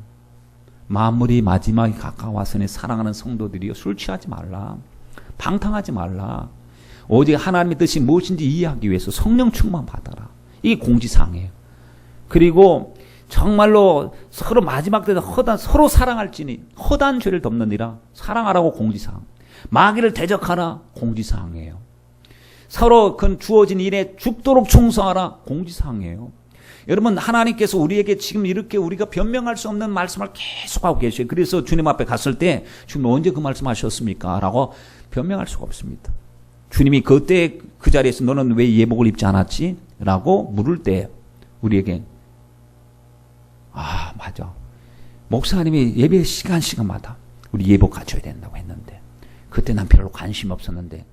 [SPEAKER 1] 만물이 마지막이 가까워서니 사랑하는 성도들이여 술 취하지 말라. 방탕하지 말라. 오직 하나님의 뜻이 무엇인지 이해하기 위해서 성령 충만 받아라. 이게 공지사항이에요. 그리고 정말로 서로 마지막 때도 서로 사랑할지니 허다한 죄를 덮느니라. 사랑하라고 공지사항. 마귀를 대적하라. 공지사항이에요. 서로 그 주어진 일에 죽도록 충성하라. 공지사항이에요. 여러분 하나님께서 우리에게 지금 이렇게 우리가 변명할 수 없는 말씀을 계속하고 계셔요. 그래서 주님 앞에 갔을 때 주님 언제 그 말씀하셨습니까? 라고 변명할 수가 없습니다. 주님이 그때 그 자리에서 너는 왜 예복을 입지 않았지? 라고 물을 때 우리에게 맞아. 목사님이 예배 시간마다 우리 예복 갖춰야 된다고 했는데 그때 난 별로 관심 없었는데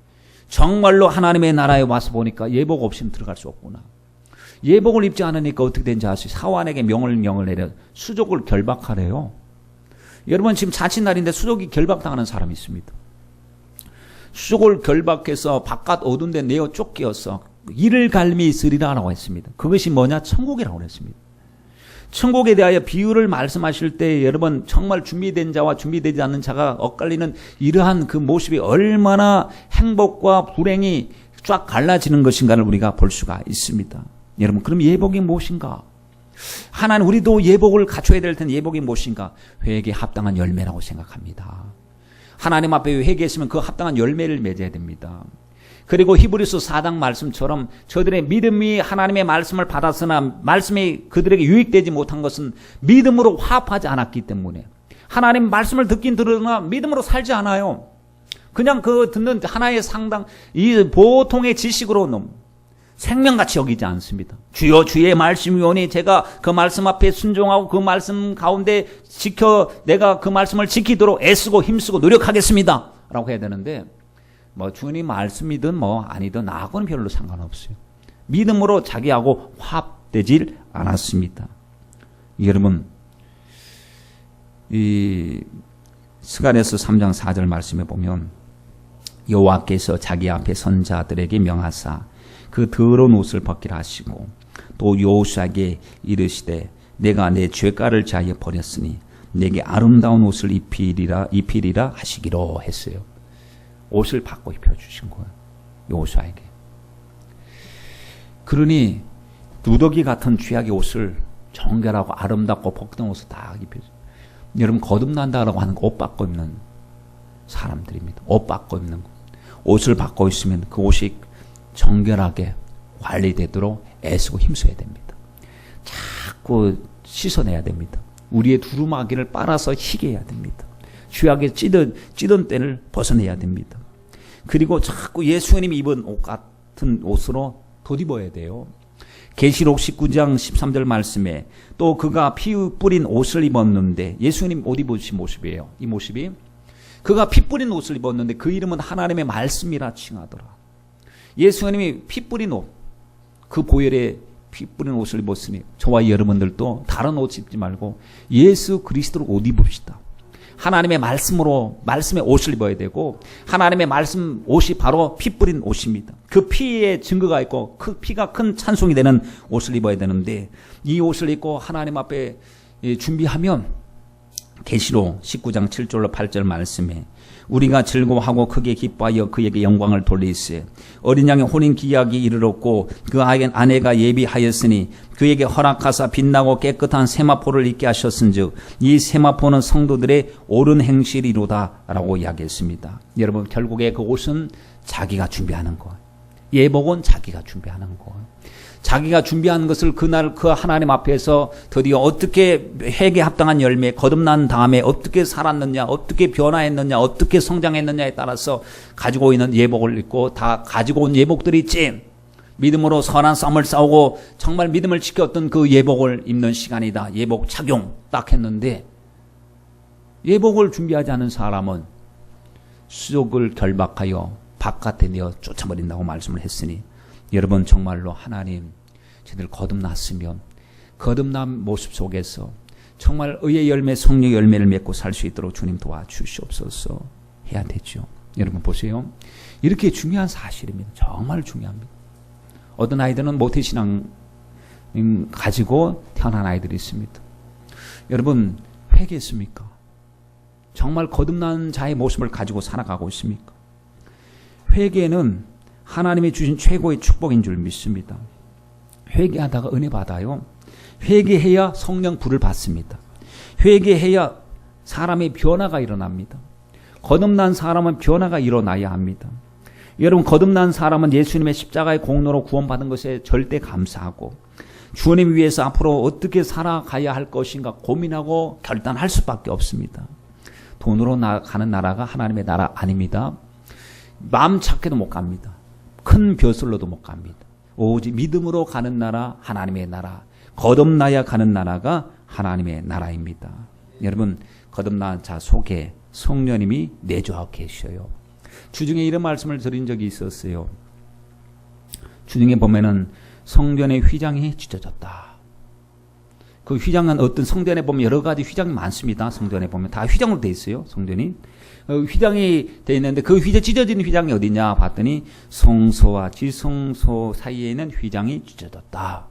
[SPEAKER 1] 정말로 하나님의 나라에 와서 보니까 예복 없이는 들어갈 수 없구나. 예복을 입지 않으니까 어떻게 된지 아시죠? 사환에게 명을 내려 수족을 결박하래요. 여러분 지금 자칫날인데 수족이 결박당하는 사람이 있습니다. 수족을 결박해서 바깥 어두운 데 내어 쫓겨서 이를 갈미 있으리라고 했습니다. 그것이 뭐냐? 천국이라고 했습니다. 천국에 대하여 비유를 말씀하실 때 여러분 정말 준비된 자와 준비되지 않는 자가 엇갈리는 이러한 그 모습이 얼마나 행복과 불행이 쫙 갈라지는 것인가를 우리가 볼 수가 있습니다. 여러분 그럼 예복이 무엇인가? 하나님 우리도 예복을 갖춰야 될 텐데 예복이 무엇인가? 회개에 합당한 열매라고 생각합니다. 하나님 앞에 회개했으면 그 합당한 열매를 맺어야 됩니다. 그리고 히브리서 4장 말씀처럼 저들의 믿음이 하나님의 말씀을 받았으나 말씀이 그들에게 유익되지 못한 것은 믿음으로 화합하지 않았기 때문에 하나님 말씀을 듣긴 들으나 믿음으로 살지 않아요. 그냥 그 듣는 하나의 상당 이 보통의 지식으로는 생명같이 여기지 않습니다. 주여 주의 말씀이 오니 제가 그 말씀 앞에 순종하고 그 말씀 가운데 내가 그 말씀을 지키도록 애쓰고 힘쓰고 노력하겠습니다 라고 해야 되는데 뭐 주님 말씀이든 뭐 아니든 나하고는 별로 상관없어요. 믿음으로 자기하고 화합되질 않았습니다. 여러분 이 스가랴서 3장 4절 말씀에 보면 여호와께서 자기 앞에 선 자들에게 명하사 그 더러운 옷을 벗기라 하시고 또 여호수아에게 이르시되 내가 내 죄가를 자하여 버렸으니 내게 아름다운 옷을 입히리라 하시기로 했어요. 옷을 바꿔 입혀주신 거예요. 여호수아에게. 그러니 누더기 같은 쥐약의 옷을 정결하고 아름답고 복된 옷을 다 입혀줘요. 여러분 거듭난다라고 하는 거 옷 바꿔 입는 사람들입니다. 옷 바꿔 입는 거. 옷을 바꿔 있으면 그 옷이 정결하게 관리되도록 애쓰고 힘써야 됩니다. 자꾸 씻어내야 됩니다. 우리의 두루마기를 빨아서 희게 해야 됩니다. 쥐약에 찌든 때를 벗어내야 됩니다. 그리고 자꾸 예수님이 입은 옷 같은 옷으로 덧입어야 돼요. 계시록 19장 13절 말씀에 또 그가 피 뿌린 옷을 입었는데 예수님 옷 입으신 모습이에요. 이 모습이 그가 피 뿌린 옷을 입었는데 그 이름은 하나님의 말씀이라 칭하더라. 예수님이 피 뿌린 옷, 그 보혈에 피 뿌린 옷을 입었으니 저와 여러분들도 다른 옷 입지 말고 예수 그리스도로 옷 입읍시다. 하나님의 말씀의 옷을 입어야 되고 하나님의 말씀 옷이 바로 피 뿌린 옷입니다. 그 피에 증거가 있고 그 피가 큰 찬송이 되는 옷을 입어야 되는데 이 옷을 입고 하나님 앞에 준비하면 계시록 19장 7절로 8절 말씀에 우리가 즐거워하고 크게 기뻐하여 그에게 영광을 돌리세 어린 양의 혼인 기약이 이르렀고 그 아내가 예비하였으니 그에게 허락하사 빛나고 깨끗한 세마포를 입게 하셨은즉 이 세마포는 성도들의 옳은 행실이로다 라고 이야기했습니다. 여러분 결국에 그 옷은 자기가 준비하는 것, 예복은 자기가 준비하는 것, 자기가 준비한 것을 그날 그 하나님 앞에서 드디어 어떻게 회개에 합당한 열매, 거듭난 다음에 어떻게 살았느냐, 어떻게 변화했느냐, 어떻게 성장했느냐에 따라서 가지고 있는 예복을 입고 다 가지고 온 예복들이 있지. 믿음으로 선한 싸움을 싸우고 정말 믿음을 지켰던 그 예복을 입는 시간이다. 예복 착용 딱 했는데 예복을 준비하지 않은 사람은 수족을 결박하여 바깥에 내어 쫓아버린다고 말씀을 했으니 여러분 정말로 하나님 저희들 거듭났으면 거듭난 모습 속에서 정말 의의 열매 성령의 열매를 맺고 살 수 있도록 주님 도와주시옵소서 해야 되죠. 여러분 보세요. 이렇게 중요한 사실입니다. 정말 중요합니다. 어떤 아이들은 모태신앙 가지고 태어난 아이들이 있습니다. 여러분 회개했습니까? 정말 거듭난 자의 모습을 가지고 살아가고 있습니까? 회개는 하나님이 주신 최고의 축복인 줄 믿습니다. 회개하다가 은혜 받아요. 회개해야 성령 불을 받습니다. 회개해야 사람의 변화가 일어납니다. 거듭난 사람은 변화가 일어나야 합니다. 여러분 거듭난 사람은 예수님의 십자가의 공로로 구원받은 것에 절대 감사하고 주님 위해서 앞으로 어떻게 살아가야 할 것인가 고민하고 결단할 수밖에 없습니다. 돈으로 가는 나라가 하나님의 나라 아닙니다. 마음 착해도 못 갑니다. 큰 벼슬로도 못 갑니다. 오직 믿음으로 가는 나라 하나님의 나라, 거듭나야 가는 나라가 하나님의 나라입니다. 여러분 거듭난 자 속에 성령님이 내주하고 계셔요. 주중에 이런 말씀을 드린 적이 있었어요. 주중에 보면은 성전의 휘장이 찢어졌다. 그 휘장은 어떤 성전에 보면 여러 가지 휘장이 많습니다. 성전에 보면 다 휘장으로 돼 있어요. 성전이. 휘장이 돼 있는데 그 찢어진 휘장이 어디냐 봤더니 성소와 지성소 사이에 있는 휘장이 찢어졌다.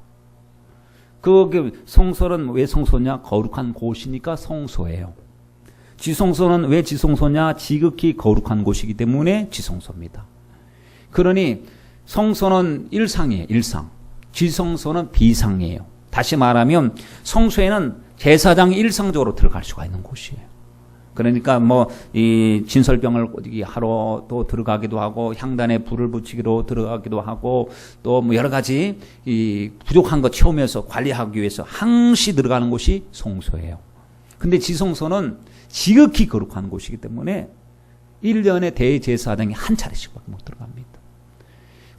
[SPEAKER 1] 그 성소는 왜 성소냐? 거룩한 곳이니까 성소예요. 지성소는 왜 지성소냐? 지극히 거룩한 곳이기 때문에 지성소입니다. 그러니 성소는 일상이에요. 일상. 지성소는 비상이에요. 다시 말하면 성소에는 제사장이 일상적으로 들어갈 수가 있는 곳이에요. 그러니까 이 진설병을 하러 또 들어가기도 하고 향단에 불을 붙이기로 들어가기도 하고 또 여러 가지 이 부족한 거 채우면서 관리하기 위해서 항시 들어가는 곳이 성소예요. 근데 지성소는 지극히 거룩한 곳이기 때문에 1년에 대제사장이 한 차례씩밖에 못 들어갑니다.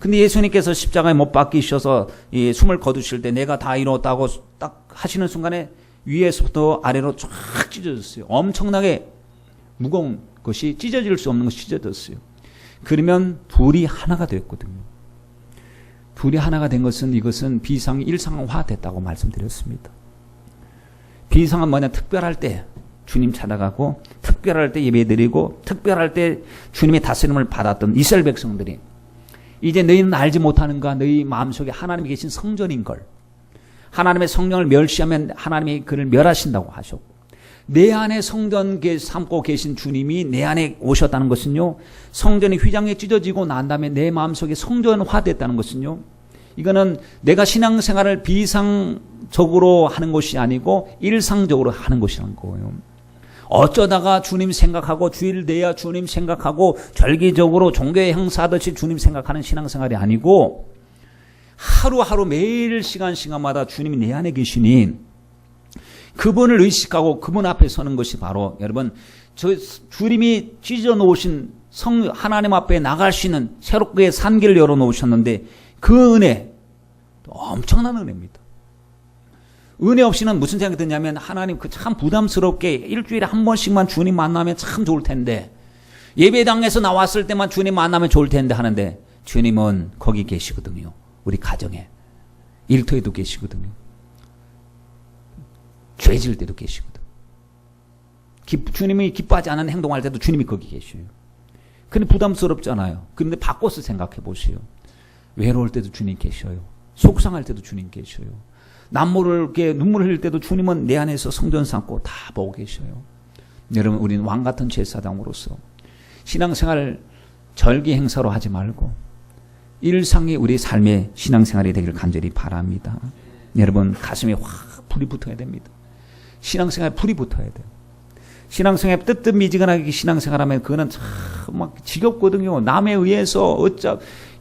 [SPEAKER 1] 근데 예수님께서 십자가에 못 박히셔서 이 숨을 거두실 때 내가 다 이뤘다고 딱 하시는 순간에 위에서부터 아래로 쫙 찢어졌어요. 엄청나게 무거운 것이 찢어질 수 없는 것이 찢어졌어요. 그러면 불이 하나가 됐거든요. 불이 하나가 된 것은 이것은 비상이 일상화됐다고 말씀드렸습니다. 비상은 뭐냐? 특별할 때 주님 찾아가고 특별할 때 예배드리고 특별할 때 주님의 다스림을 받았던 이스라엘 백성들이 이제 너희는 알지 못하는가? 너희 마음속에 하나님이 계신 성전인걸. 하나님의 성령을 멸시하면 하나님이 그를 멸하신다고 하셨고 내 안에 성전 삼고 계신 주님이 내 안에 오셨다는 것은요. 성전이 휘장에 찢어지고 난 다음에 내 마음속에 성전화됐다는 것은요. 이거는 내가 신앙생활을 비상적으로 하는 것이 아니고 일상적으로 하는 것이라는 거예요. 어쩌다가 주님 생각하고 주일 돼야 주님 생각하고 절기적으로 종교의 행사하듯이 주님 생각하는 신앙생활이 아니고 하루하루 매일 시간마다 주님이 내 안에 계시니 그분을 의식하고 그분 앞에 서는 것이 바로 여러분 주님이 찢어 놓으신 하나님 앞에 나갈 수 있는 새롭게 산길을 열어 놓으셨는데 그 은혜 엄청난 은혜입니다. 은혜 없이는 무슨 생각이 드냐면 하나님 참 부담스럽게 일주일에 한 번씩만 주님 만나면 참 좋을 텐데 예배당에서 나왔을 때만 주님 만나면 좋을 텐데 하는데 주님은 거기 계시거든요. 우리 가정에 일터에도 계시거든요. 죄 지을 때도 계시거든. 주님이 기뻐하지 않은 행동할 때도 주님이 거기 계셔요. 근데 부담스럽잖아요. 그런데 바꿔서 생각해 보세요. 외로울 때도 주님 계셔요. 속상할 때도 주님 계셔요. 남모르게 눈물 흘릴 때도 주님은 내 안에서 성전 삼고 다 보고 계셔요. 여러분 우리는 왕같은 제사장으로서 신앙생활을 절기 행사로 하지 말고 일상이 우리 삶의 신앙생활이 되기를 간절히 바랍니다. 여러분 가슴에 확 불이 붙어야 됩니다. 신앙생활에 불이 붙어야 돼요. 신앙생활에 뜨뜻미지근하게 신앙생활하면 그거는 참 막 지겹거든요. 남에 의해서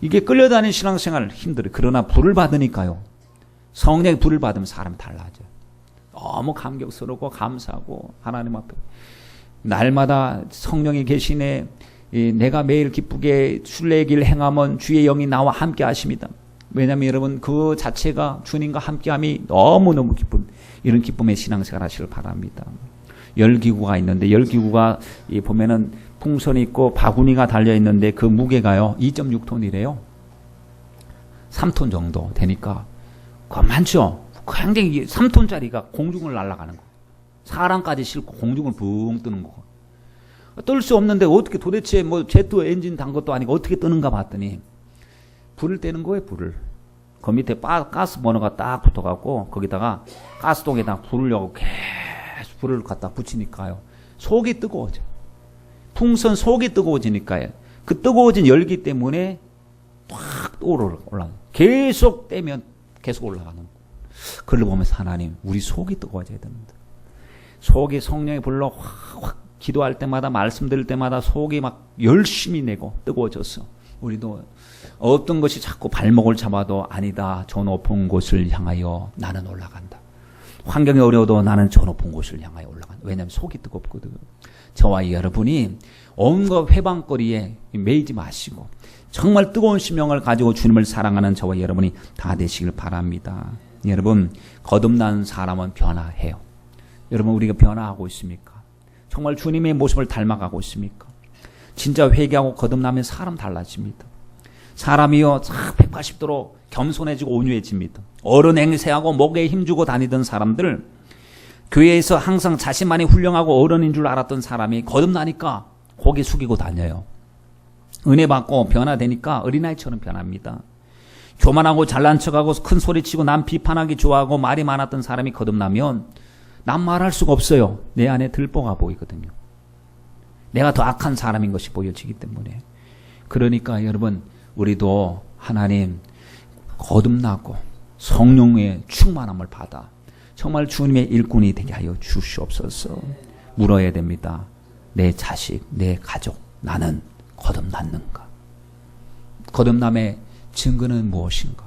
[SPEAKER 1] 이게 끌려다니는 신앙생활 힘들어요. 그러나 불을 받으니까요. 성령의 불을 받으면 사람이 달라져요. 너무 감격스럽고 감사하고 하나님 앞에 날마다 성령이 계시네. 내가 매일 기쁘게 순례의 길 행하면 주의 영이 나와 함께 하십니다. 왜냐하면 여러분 그 자체가 주님과 함께함이 너무너무 기쁜 이런 기쁨의 신앙생활 하시길 바랍니다. 열기구가 있는데 열기구가 보면은 풍선이 있고 바구니가 달려있는데 그 무게가요 2.6톤이래요. 3톤 정도 되니까 많죠. 굉장히 3톤짜리가 공중을 날아가는 거. 사람까지 싣고 공중을 붕 뜨는 거. 뜰 수 없는데 어떻게 도대체 제트 엔진 단 것도 아니고 어떻게 뜨는가 봤더니 불을 떼는 거예요. 불을. 그 밑에 가스 버너가 딱 붙어갖고 거기다가 가스통에다 불으려고 계속 불을 갖다 붙이니까요. 속이 뜨거워져. 풍선 속이 뜨거워지니까요. 그 뜨거워진 열기 때문에 확 올라가. 계속 떼면 계속 올라가는 거. 그걸 보면서 하나님 우리 속이 뜨거워져야 됩니다. 속이 성령의 불로 확 기도할 때마다 말씀 드릴 때마다 속이 막 열심히 내고 뜨거워졌어. 우리도 어떤 것이 자꾸 발목을 잡아도 아니다. 저 높은 곳을 향하여 나는 올라간다. 환경이 어려워도 나는 저 높은 곳을 향하여 올라간다. 왜냐하면 속이 뜨겁거든. 저와 여러분이 온갖 회방거리에 매이지 마시고 정말 뜨거운 심령을 가지고 주님을 사랑하는 저와 여러분이 다 되시길 바랍니다. 여러분 거듭난 사람은 변화해요. 여러분 우리가 변화하고 있습니까? 정말 주님의 모습을 닮아가고 있습니까? 진짜 회개하고 거듭나면 사람 달라집니다. 사람이요 180도로 겸손해지고 온유해집니다. 어른 행세하고 목에 힘주고 다니던 사람들, 교회에서 항상 자신만이 훌륭하고 어른인 줄 알았던 사람이 거듭나니까 고개 숙이고 다녀요. 은혜 받고 변화되니까 어린아이처럼 변합니다. 교만하고 잘난 척하고 큰 소리치고 남 비판하기 좋아하고 말이 많았던 사람이 거듭나면 남 말할 수가 없어요. 내 안에 들보가 보이거든요. 내가 더 악한 사람인 것이 보여지기 때문에. 그러니까 여러분, 우리도 하나님 거듭나고 성령의 충만함을 받아 정말 주님의 일꾼이 되게 하여 주시옵소서. 물어야 됩니다. 내 자식, 내 가족, 나는 거듭났는가? 거듭남의 증거는 무엇인가?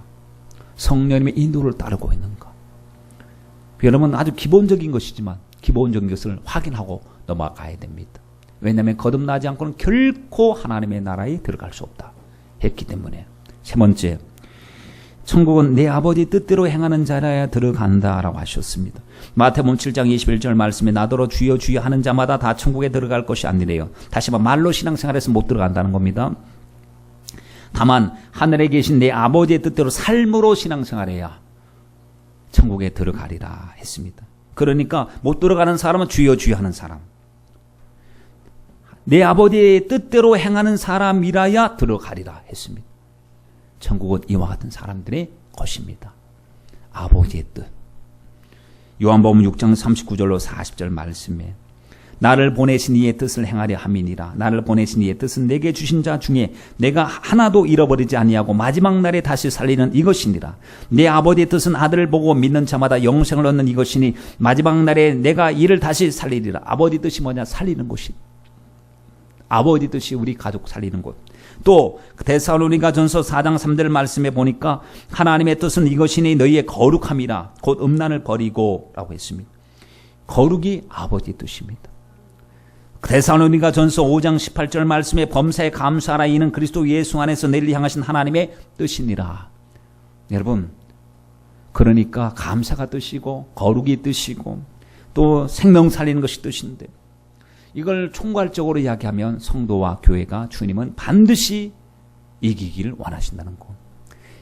[SPEAKER 1] 성령님의 인도를 따르고 있는가? 여러분, 아주 기본적인 것이지만 기본적인 것을 확인하고 넘어가야 됩니다. 왜냐하면 거듭나지 않고는 결코 하나님의 나라에 들어갈 수 없다 했기 때문에. 세 번째, 천국은 내 아버지 뜻대로 행하는 자라야 들어간다라고 하셨습니다. 마태복음 7장 21절 말씀에 나더러 주여 주여 하는 자마다 다 천국에 들어갈 것이 아니래요. 다시 말해 말로 신앙생활에서 못 들어간다는 겁니다. 다만 하늘에 계신 내 아버지의 뜻대로 삶으로 신앙생활해야 천국에 들어가리라 했습니다. 그러니까 못 들어가는 사람은 주여 주여 하는 사람, 내 아버지의 뜻대로 행하는 사람이라야 들어가리라 했습니다. 천국은 이와 같은 사람들의 것입니다. 아버지의 뜻. 요한복음 6장 39절로 40절 말씀에 나를 보내신 이의 뜻을 행하려 함이니라. 나를 보내신 이의 뜻은 내게 주신 자 중에 내가 하나도 잃어버리지 아니하고 마지막 날에 다시 살리는 이것이니라. 내 아버지의 뜻은 아들을 보고 믿는 자마다 영생을 얻는 이것이니 마지막 날에 내가 이를 다시 살리리라. 아버지 뜻이 뭐냐? 살리는 곳이. 아버지 뜻이 우리 가족 살리는 곳. 또 데살로니가전서 4장 3절 말씀에 보니까 하나님의 뜻은 이것이니 너희의 거룩함이라. 곧 음란을 버리고 라고 했습니다. 거룩이 아버지 뜻입니다. 데살로니가전서 5장 18절 말씀에 범사에 감사하라. 이는 그리스도 예수 안에서 너희를 향하신 하나님의 뜻이니라. 여러분, 그러니까 감사가 뜻이고 거룩이 뜻이고 또 생명 살리는 것이 뜻인데, 이걸 총괄적으로 이야기하면 성도와 교회가 주님은 반드시 이기기를 원하신다는 것.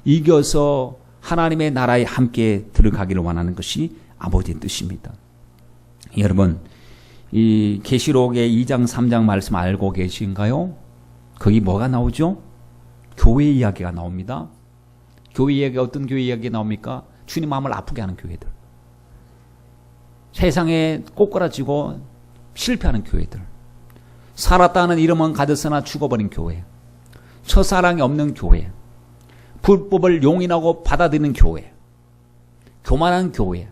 [SPEAKER 1] 이겨서 하나님의 나라에 함께 들어가기를 원하는 것이 아버지의 뜻입니다. 여러분, 이 계시록의 2장 3장 말씀 알고 계신가요? 거기 뭐가 나오죠? 교회 이야기가 나옵니다. 교회 이야기, 어떤 교회 이야기 나옵니까? 주님 마음을 아프게 하는 교회들, 세상에 꼬꾸라지고 실패하는 교회들, 살았다는 이름은 가졌으나 죽어버린 교회, 첫사랑이 없는 교회, 불법을 용인하고 받아들이는 교회, 교만한 교회,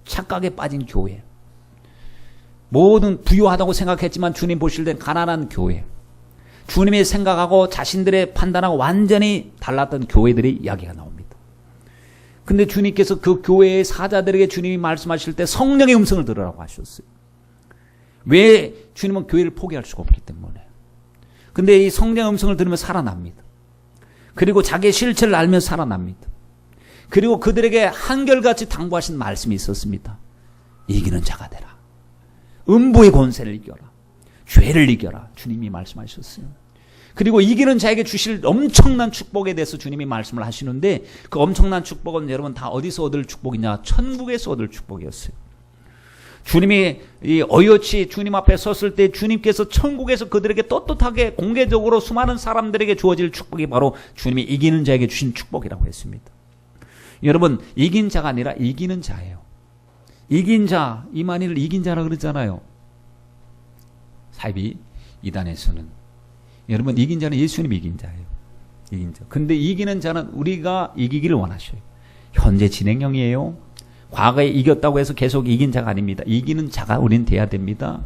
[SPEAKER 1] 착각에 빠진 교회, 모든 부유하다고 생각했지만 주님 보실 땐 가난한 교회, 주님의 생각하고 자신들의 판단하고 완전히 달랐던 교회들의 이야기가 나옵니다. 근데 주님께서 그 교회의 사자들에게 주님이 말씀하실 때 성령의 음성을 들으라고 하셨어요. 왜? 주님은 교회를 포기할 수가 없기 때문에. 근데 이 성령의 음성을 들으면 살아납니다. 그리고 자기의 실체를 알면 살아납니다. 그리고 그들에게 한결같이 당부하신 말씀이 있었습니다. 이기는 자가 되라. 음부의 권세를 이겨라. 죄를 이겨라. 주님이 말씀하셨어요. 그리고 이기는 자에게 주실 엄청난 축복에 대해서 주님이 말씀을 하시는데, 그 엄청난 축복은 여러분 다 어디서 얻을 축복이냐? 천국에서 얻을 축복이었어요. 주님이 이 어여치 주님 앞에 섰을 때 주님께서 천국에서 그들에게 떳떳하게 공개적으로 수많은 사람들에게 주어질 축복이 바로 주님이 이기는 자에게 주신 축복이라고 했습니다. 여러분, 이긴 자가 아니라 이기는 자예요. 이긴 자, 이만희를 이긴 자라 그러잖아요. 사이비 이단에서는. 여러분, 이긴 자는 예수님이 이긴 자예요. 이긴 자. 근데 이기는 자는 우리가 이기기를 원하셔요. 현재 진행형이에요. 과거에 이겼다고 해서 계속 이긴 자가 아닙니다. 이기는 자가 우린 돼야 됩니다.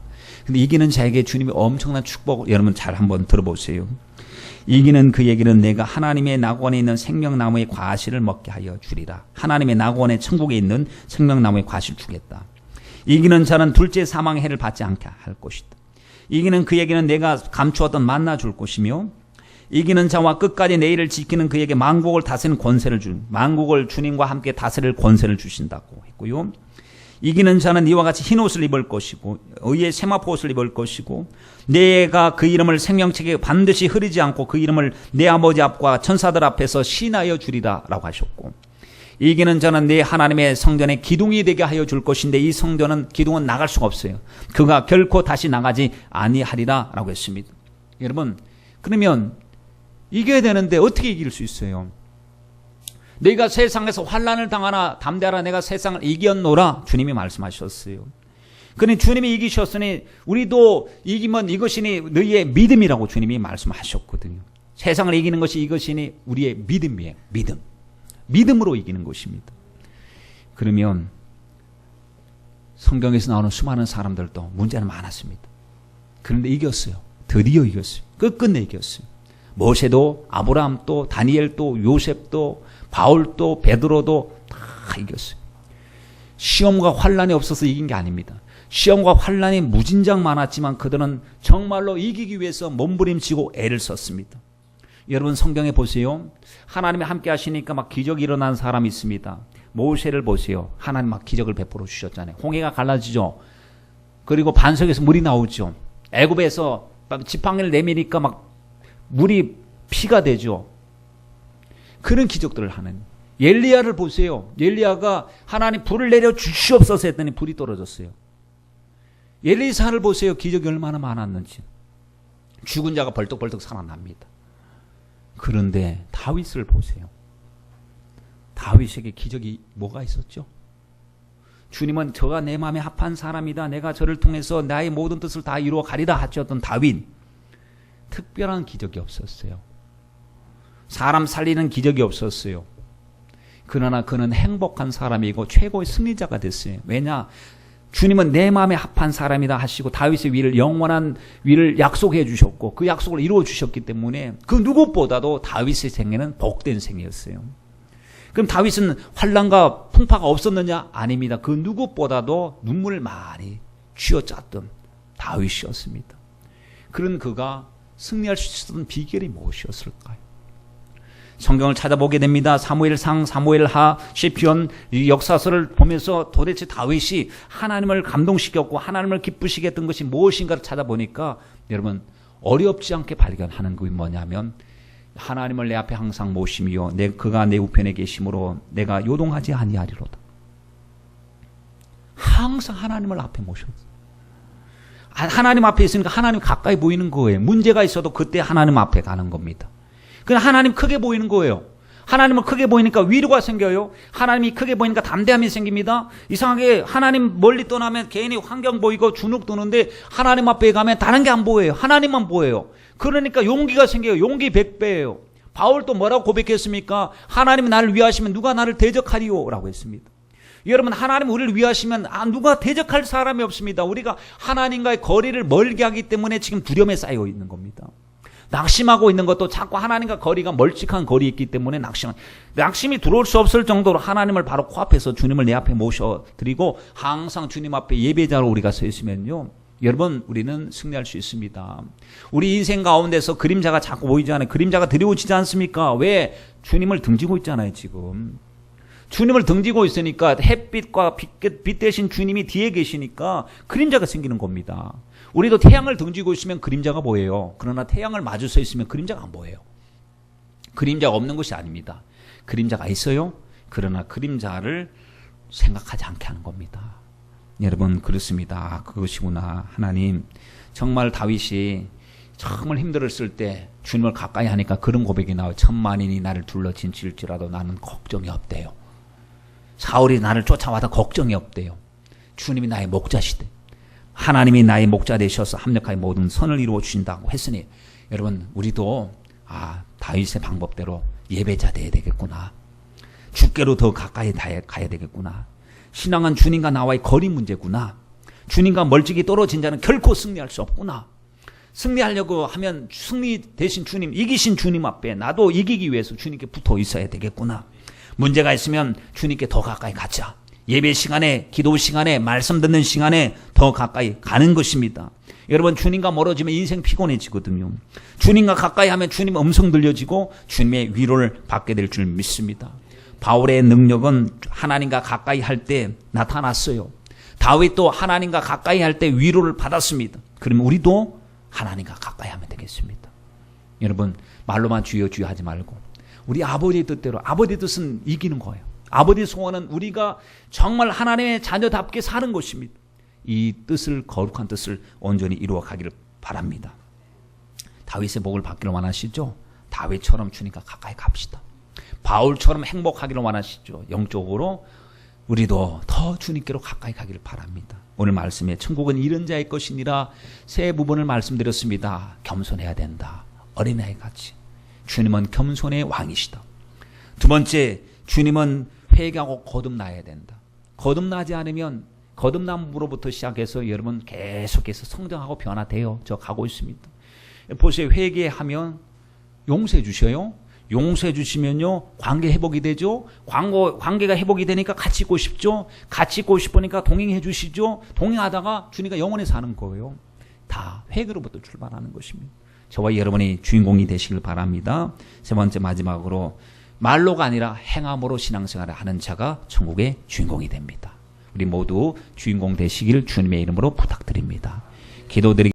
[SPEAKER 1] 근데 이기는 자에게 주님이 엄청난 축복, 여러분 잘 한번 들어보세요. 이기는 그에게는 내가 하나님의 낙원에 있는 생명나무의 과실을 먹게 하여 주리라. 하나님의 낙원에 천국에 있는 생명나무의 과실을 주겠다. 이기는 자는 둘째 사망의 해를 받지 않게 할 것이다. 이기는 그에게는 내가 감추었던 만나 줄 것이며, 이기는 자와 끝까지 내일을 지키는 그에게 만국을 다스리는 권세를 준, 만국을 주님과 함께 다스릴 권세를 주신다고 했고요. 이기는 자는 이와 같이 흰 옷을 입을 것이고 의의 세마포 옷을 입을 것이고 내가 그 이름을 생명책에 반드시 흐리지 않고 그 이름을 내 아버지 앞과 천사들 앞에서 시인하여 주리라 라고 하셨고 이기는 자는 내 하나님의 성전에 기둥이 되게 하여 줄 것인데 이 성전은 기둥은 나갈 수가 없어요. 그가 결코 다시 나가지 아니하리라 라고 했습니다. 여러분 그러면 이겨야 되는데 어떻게 이길 수 있어요? 내가 세상에서 환난을 당하나 담대하라 내가 세상을 이겼노라 주님이 말씀하셨어요. 그러니 주님이 이기셨으니 우리도 이기면 이것이니 너희의 믿음이라고 주님이 말씀하셨거든요. 세상을 이기는 것이 이것이니 우리의 믿음이에요. 믿음으로 이기는 것입니다. 그러면 성경에서 나오는 수많은 사람들도 문제는 많았습니다. 그런데 이겼어요. 드디어 이겼어요. 끝끝내 이겼어요. 모세도 아브라함도 다니엘도 요셉도 바울도 베드로도 다 이겼어요. 시험과 환난이 없어서 이긴 게 아닙니다. 시험과 환난이 무진장 많았지만 그들은 정말로 이기기 위해서 몸부림치고 애를 썼습니다. 여러분 성경에 보세요. 하나님이 함께 하시니까 막 기적이 일어난 사람이 있습니다. 모세를 보세요. 하나님 막 기적을 베풀어 주셨잖아요. 홍해가 갈라지죠. 그리고 반석에서 물이 나오죠. 애굽에서 지팡이를 내미니까 막 물이 피가 되죠. 그런 기적들을 하는. 엘리야를 보세요. 엘리야가 하나님 불을 내려 주시옵소서 했더니 불이 떨어졌어요. 엘리사를 보세요. 기적이 얼마나 많았는지. 죽은 자가 벌떡벌떡 살아납니다. 그런데 다윗을 보세요. 다윗에게 기적이 뭐가 있었죠? 주님은 저가 내 마음에 합한 사람이다. 내가 저를 통해서 나의 모든 뜻을 다 이루어 가리라 하셨던 다윗. 특별한 기적이 없었어요. 사람 살리는 기적이 없었어요. 그러나 그는 행복한 사람이고 최고의 승리자가 됐어요. 왜냐? 주님은 내 마음에 합한 사람이다 하시고 다윗의 위를 영원한 위를 약속해 주셨고 그 약속을 이루어 주셨기 때문에 그 누구보다도 다윗의 생애는 복된 생애였어요. 그럼 다윗은 환난과 풍파가 없었느냐? 아닙니다. 그 누구보다도 눈물을 많이 쥐어짰던 다윗이었습니다. 그런 그가 승리할 수 있었던 비결이 무엇이었을까요? 성경을 찾아보게 됩니다. 사무엘상, 사무엘하, 시편 이 역사서를 보면서 도대체 다윗이 하나님을 감동시켰고 하나님을 기쁘시게 했던 것이 무엇인가를 찾아보니까 여러분 어렵지 않게 발견하는 것이 뭐냐면 하나님을 내 앞에 항상 모시며 그가 내 우편에 계심으로 내가 요동하지 아니하리로다. 항상 하나님을 앞에 모셨어요. 하나님 앞에 있으니까 하나님 가까이 보이는 거예요. 문제가 있어도 그때 하나님 앞에 가는 겁니다. 그냥 하나님 크게 보이는 거예요. 하나님은 크게 보이니까 위로가 생겨요. 하나님이 크게 보이니까 담대함이 생깁니다. 이상하게 하나님 멀리 떠나면 개인이 환경 보이고 주눅 드는데 하나님 앞에 가면 다른 게 안 보여요. 하나님만 보여요. 그러니까 용기가 생겨요. 용기 100배예요. 바울도 뭐라고 고백했습니까? 하나님이 나를 위하시면 누가 나를 대적하리요? 라고 했습니다. 여러분 하나님 우리를 위하시면 누가 대적할 사람이 없습니다. 우리가 하나님과의 거리를 멀게 하기 때문에 지금 두려움에 쌓여 있는 겁니다. 낙심하고 있는 것도 자꾸 하나님과 거리가 멀찍한 거리에 있기 때문에 낙심이 들어올 수 없을 정도로 하나님을 바로 코앞에서 주님을 내 앞에 모셔드리고 항상 주님 앞에 예배자로 우리가 서 있으면요. 여러분 우리는 승리할 수 있습니다. 우리 인생 가운데서 그림자가 자꾸 보이지 않아요. 그림자가 드리워지지 않습니까? 왜? 주님을 등지고 있잖아요 지금. 주님을 등지고 있으니까 햇빛과 빛 대신 주님이 뒤에 계시니까 그림자가 생기는 겁니다. 우리도 태양을 등지고 있으면 그림자가 보여요. 그러나 태양을 마주 서 있으면 그림자가 안 보여요. 그림자가 없는 것이 아닙니다. 그림자가 있어요. 그러나 그림자를 생각하지 않게 하는 겁니다. 여러분 그렇습니다. 그것이구나. 하나님 정말 다윗이 정말 힘들었을 때 주님을 가까이 하니까 그런 고백이 나와요. 천만인이 나를 둘러 진칠지라도 나는 걱정이 없대요. 사울이 나를 쫓아와도 걱정이 없대요. 주님이 나의 목자시대. 하나님이 나의 목자 되셔서 합력하여 모든 선을 이루어 주신다고 했으니 여러분 우리도 다윗의 방법대로 예배자 돼야 되겠구나. 주께로 더 가까이 가야 되겠구나. 신앙은 주님과 나와의 거리 문제구나. 주님과 멀찍이 떨어진 자는 결코 승리할 수 없구나. 승리하려고 하면 승리 대신 주님, 이기신 주님 앞에 나도 이기기 위해서 주님께 붙어 있어야 되겠구나. 문제가 있으면 주님께 더 가까이 가자. 예배 시간에, 기도 시간에, 말씀 듣는 시간에 더 가까이 가는 것입니다. 여러분 주님과 멀어지면 인생 피곤해지거든요. 주님과 가까이 하면 주님 음성 들려지고 주님의 위로를 받게 될 줄 믿습니다. 바울의 능력은 하나님과 가까이 할 때 나타났어요. 다윗도 하나님과 가까이 할 때 위로를 받았습니다. 그러면 우리도 하나님과 가까이 하면 되겠습니다. 여러분, 말로만 주여 주여 하지 말고 우리 아버지의 뜻대로, 아버지의 뜻은 이기는 거예요. 아버지의 소원은 우리가 정말 하나님의 자녀답게 사는 것입니다. 이 뜻을, 거룩한 뜻을 온전히 이루어 가기를 바랍니다. 다윗의 복을 받기를 원하시죠? 다윗처럼 주님과 가까이 갑시다. 바울처럼 행복하기를 원하시죠? 영적으로 우리도 더 주님께로 가까이 가기를 바랍니다. 오늘 말씀에 천국은 이런 자의 것이니라 세 부분을 말씀드렸습니다. 겸손해야 된다. 어린아이 같이. 주님은 겸손의 왕이시다. 두 번째, 주님은 회개하고 거듭나야 된다. 거듭나지 않으면 거듭남으로부터 시작해서 여러분 계속해서 성장하고 변화돼요. 저 가고 있습니다. 보세요. 회개하면 용서해 주셔요. 용서해 주시면요, 관계 회복이 되죠. 관계가 회복이 되니까 같이 있고 싶죠. 같이 있고 싶으니까 동행해 주시죠. 동행하다가 주님과 영원히 사는 거예요. 다 회개로부터 출발하는 것입니다. 저와 여러분이 주인공이 되시길 바랍니다. 세 번째, 마지막으로 말로가 아니라 행함으로 신앙생활을 하는 자가 천국의 주인공이 됩니다. 우리 모두 주인공 되시길 주님의 이름으로 부탁드립니다. 기도드리겠습니다.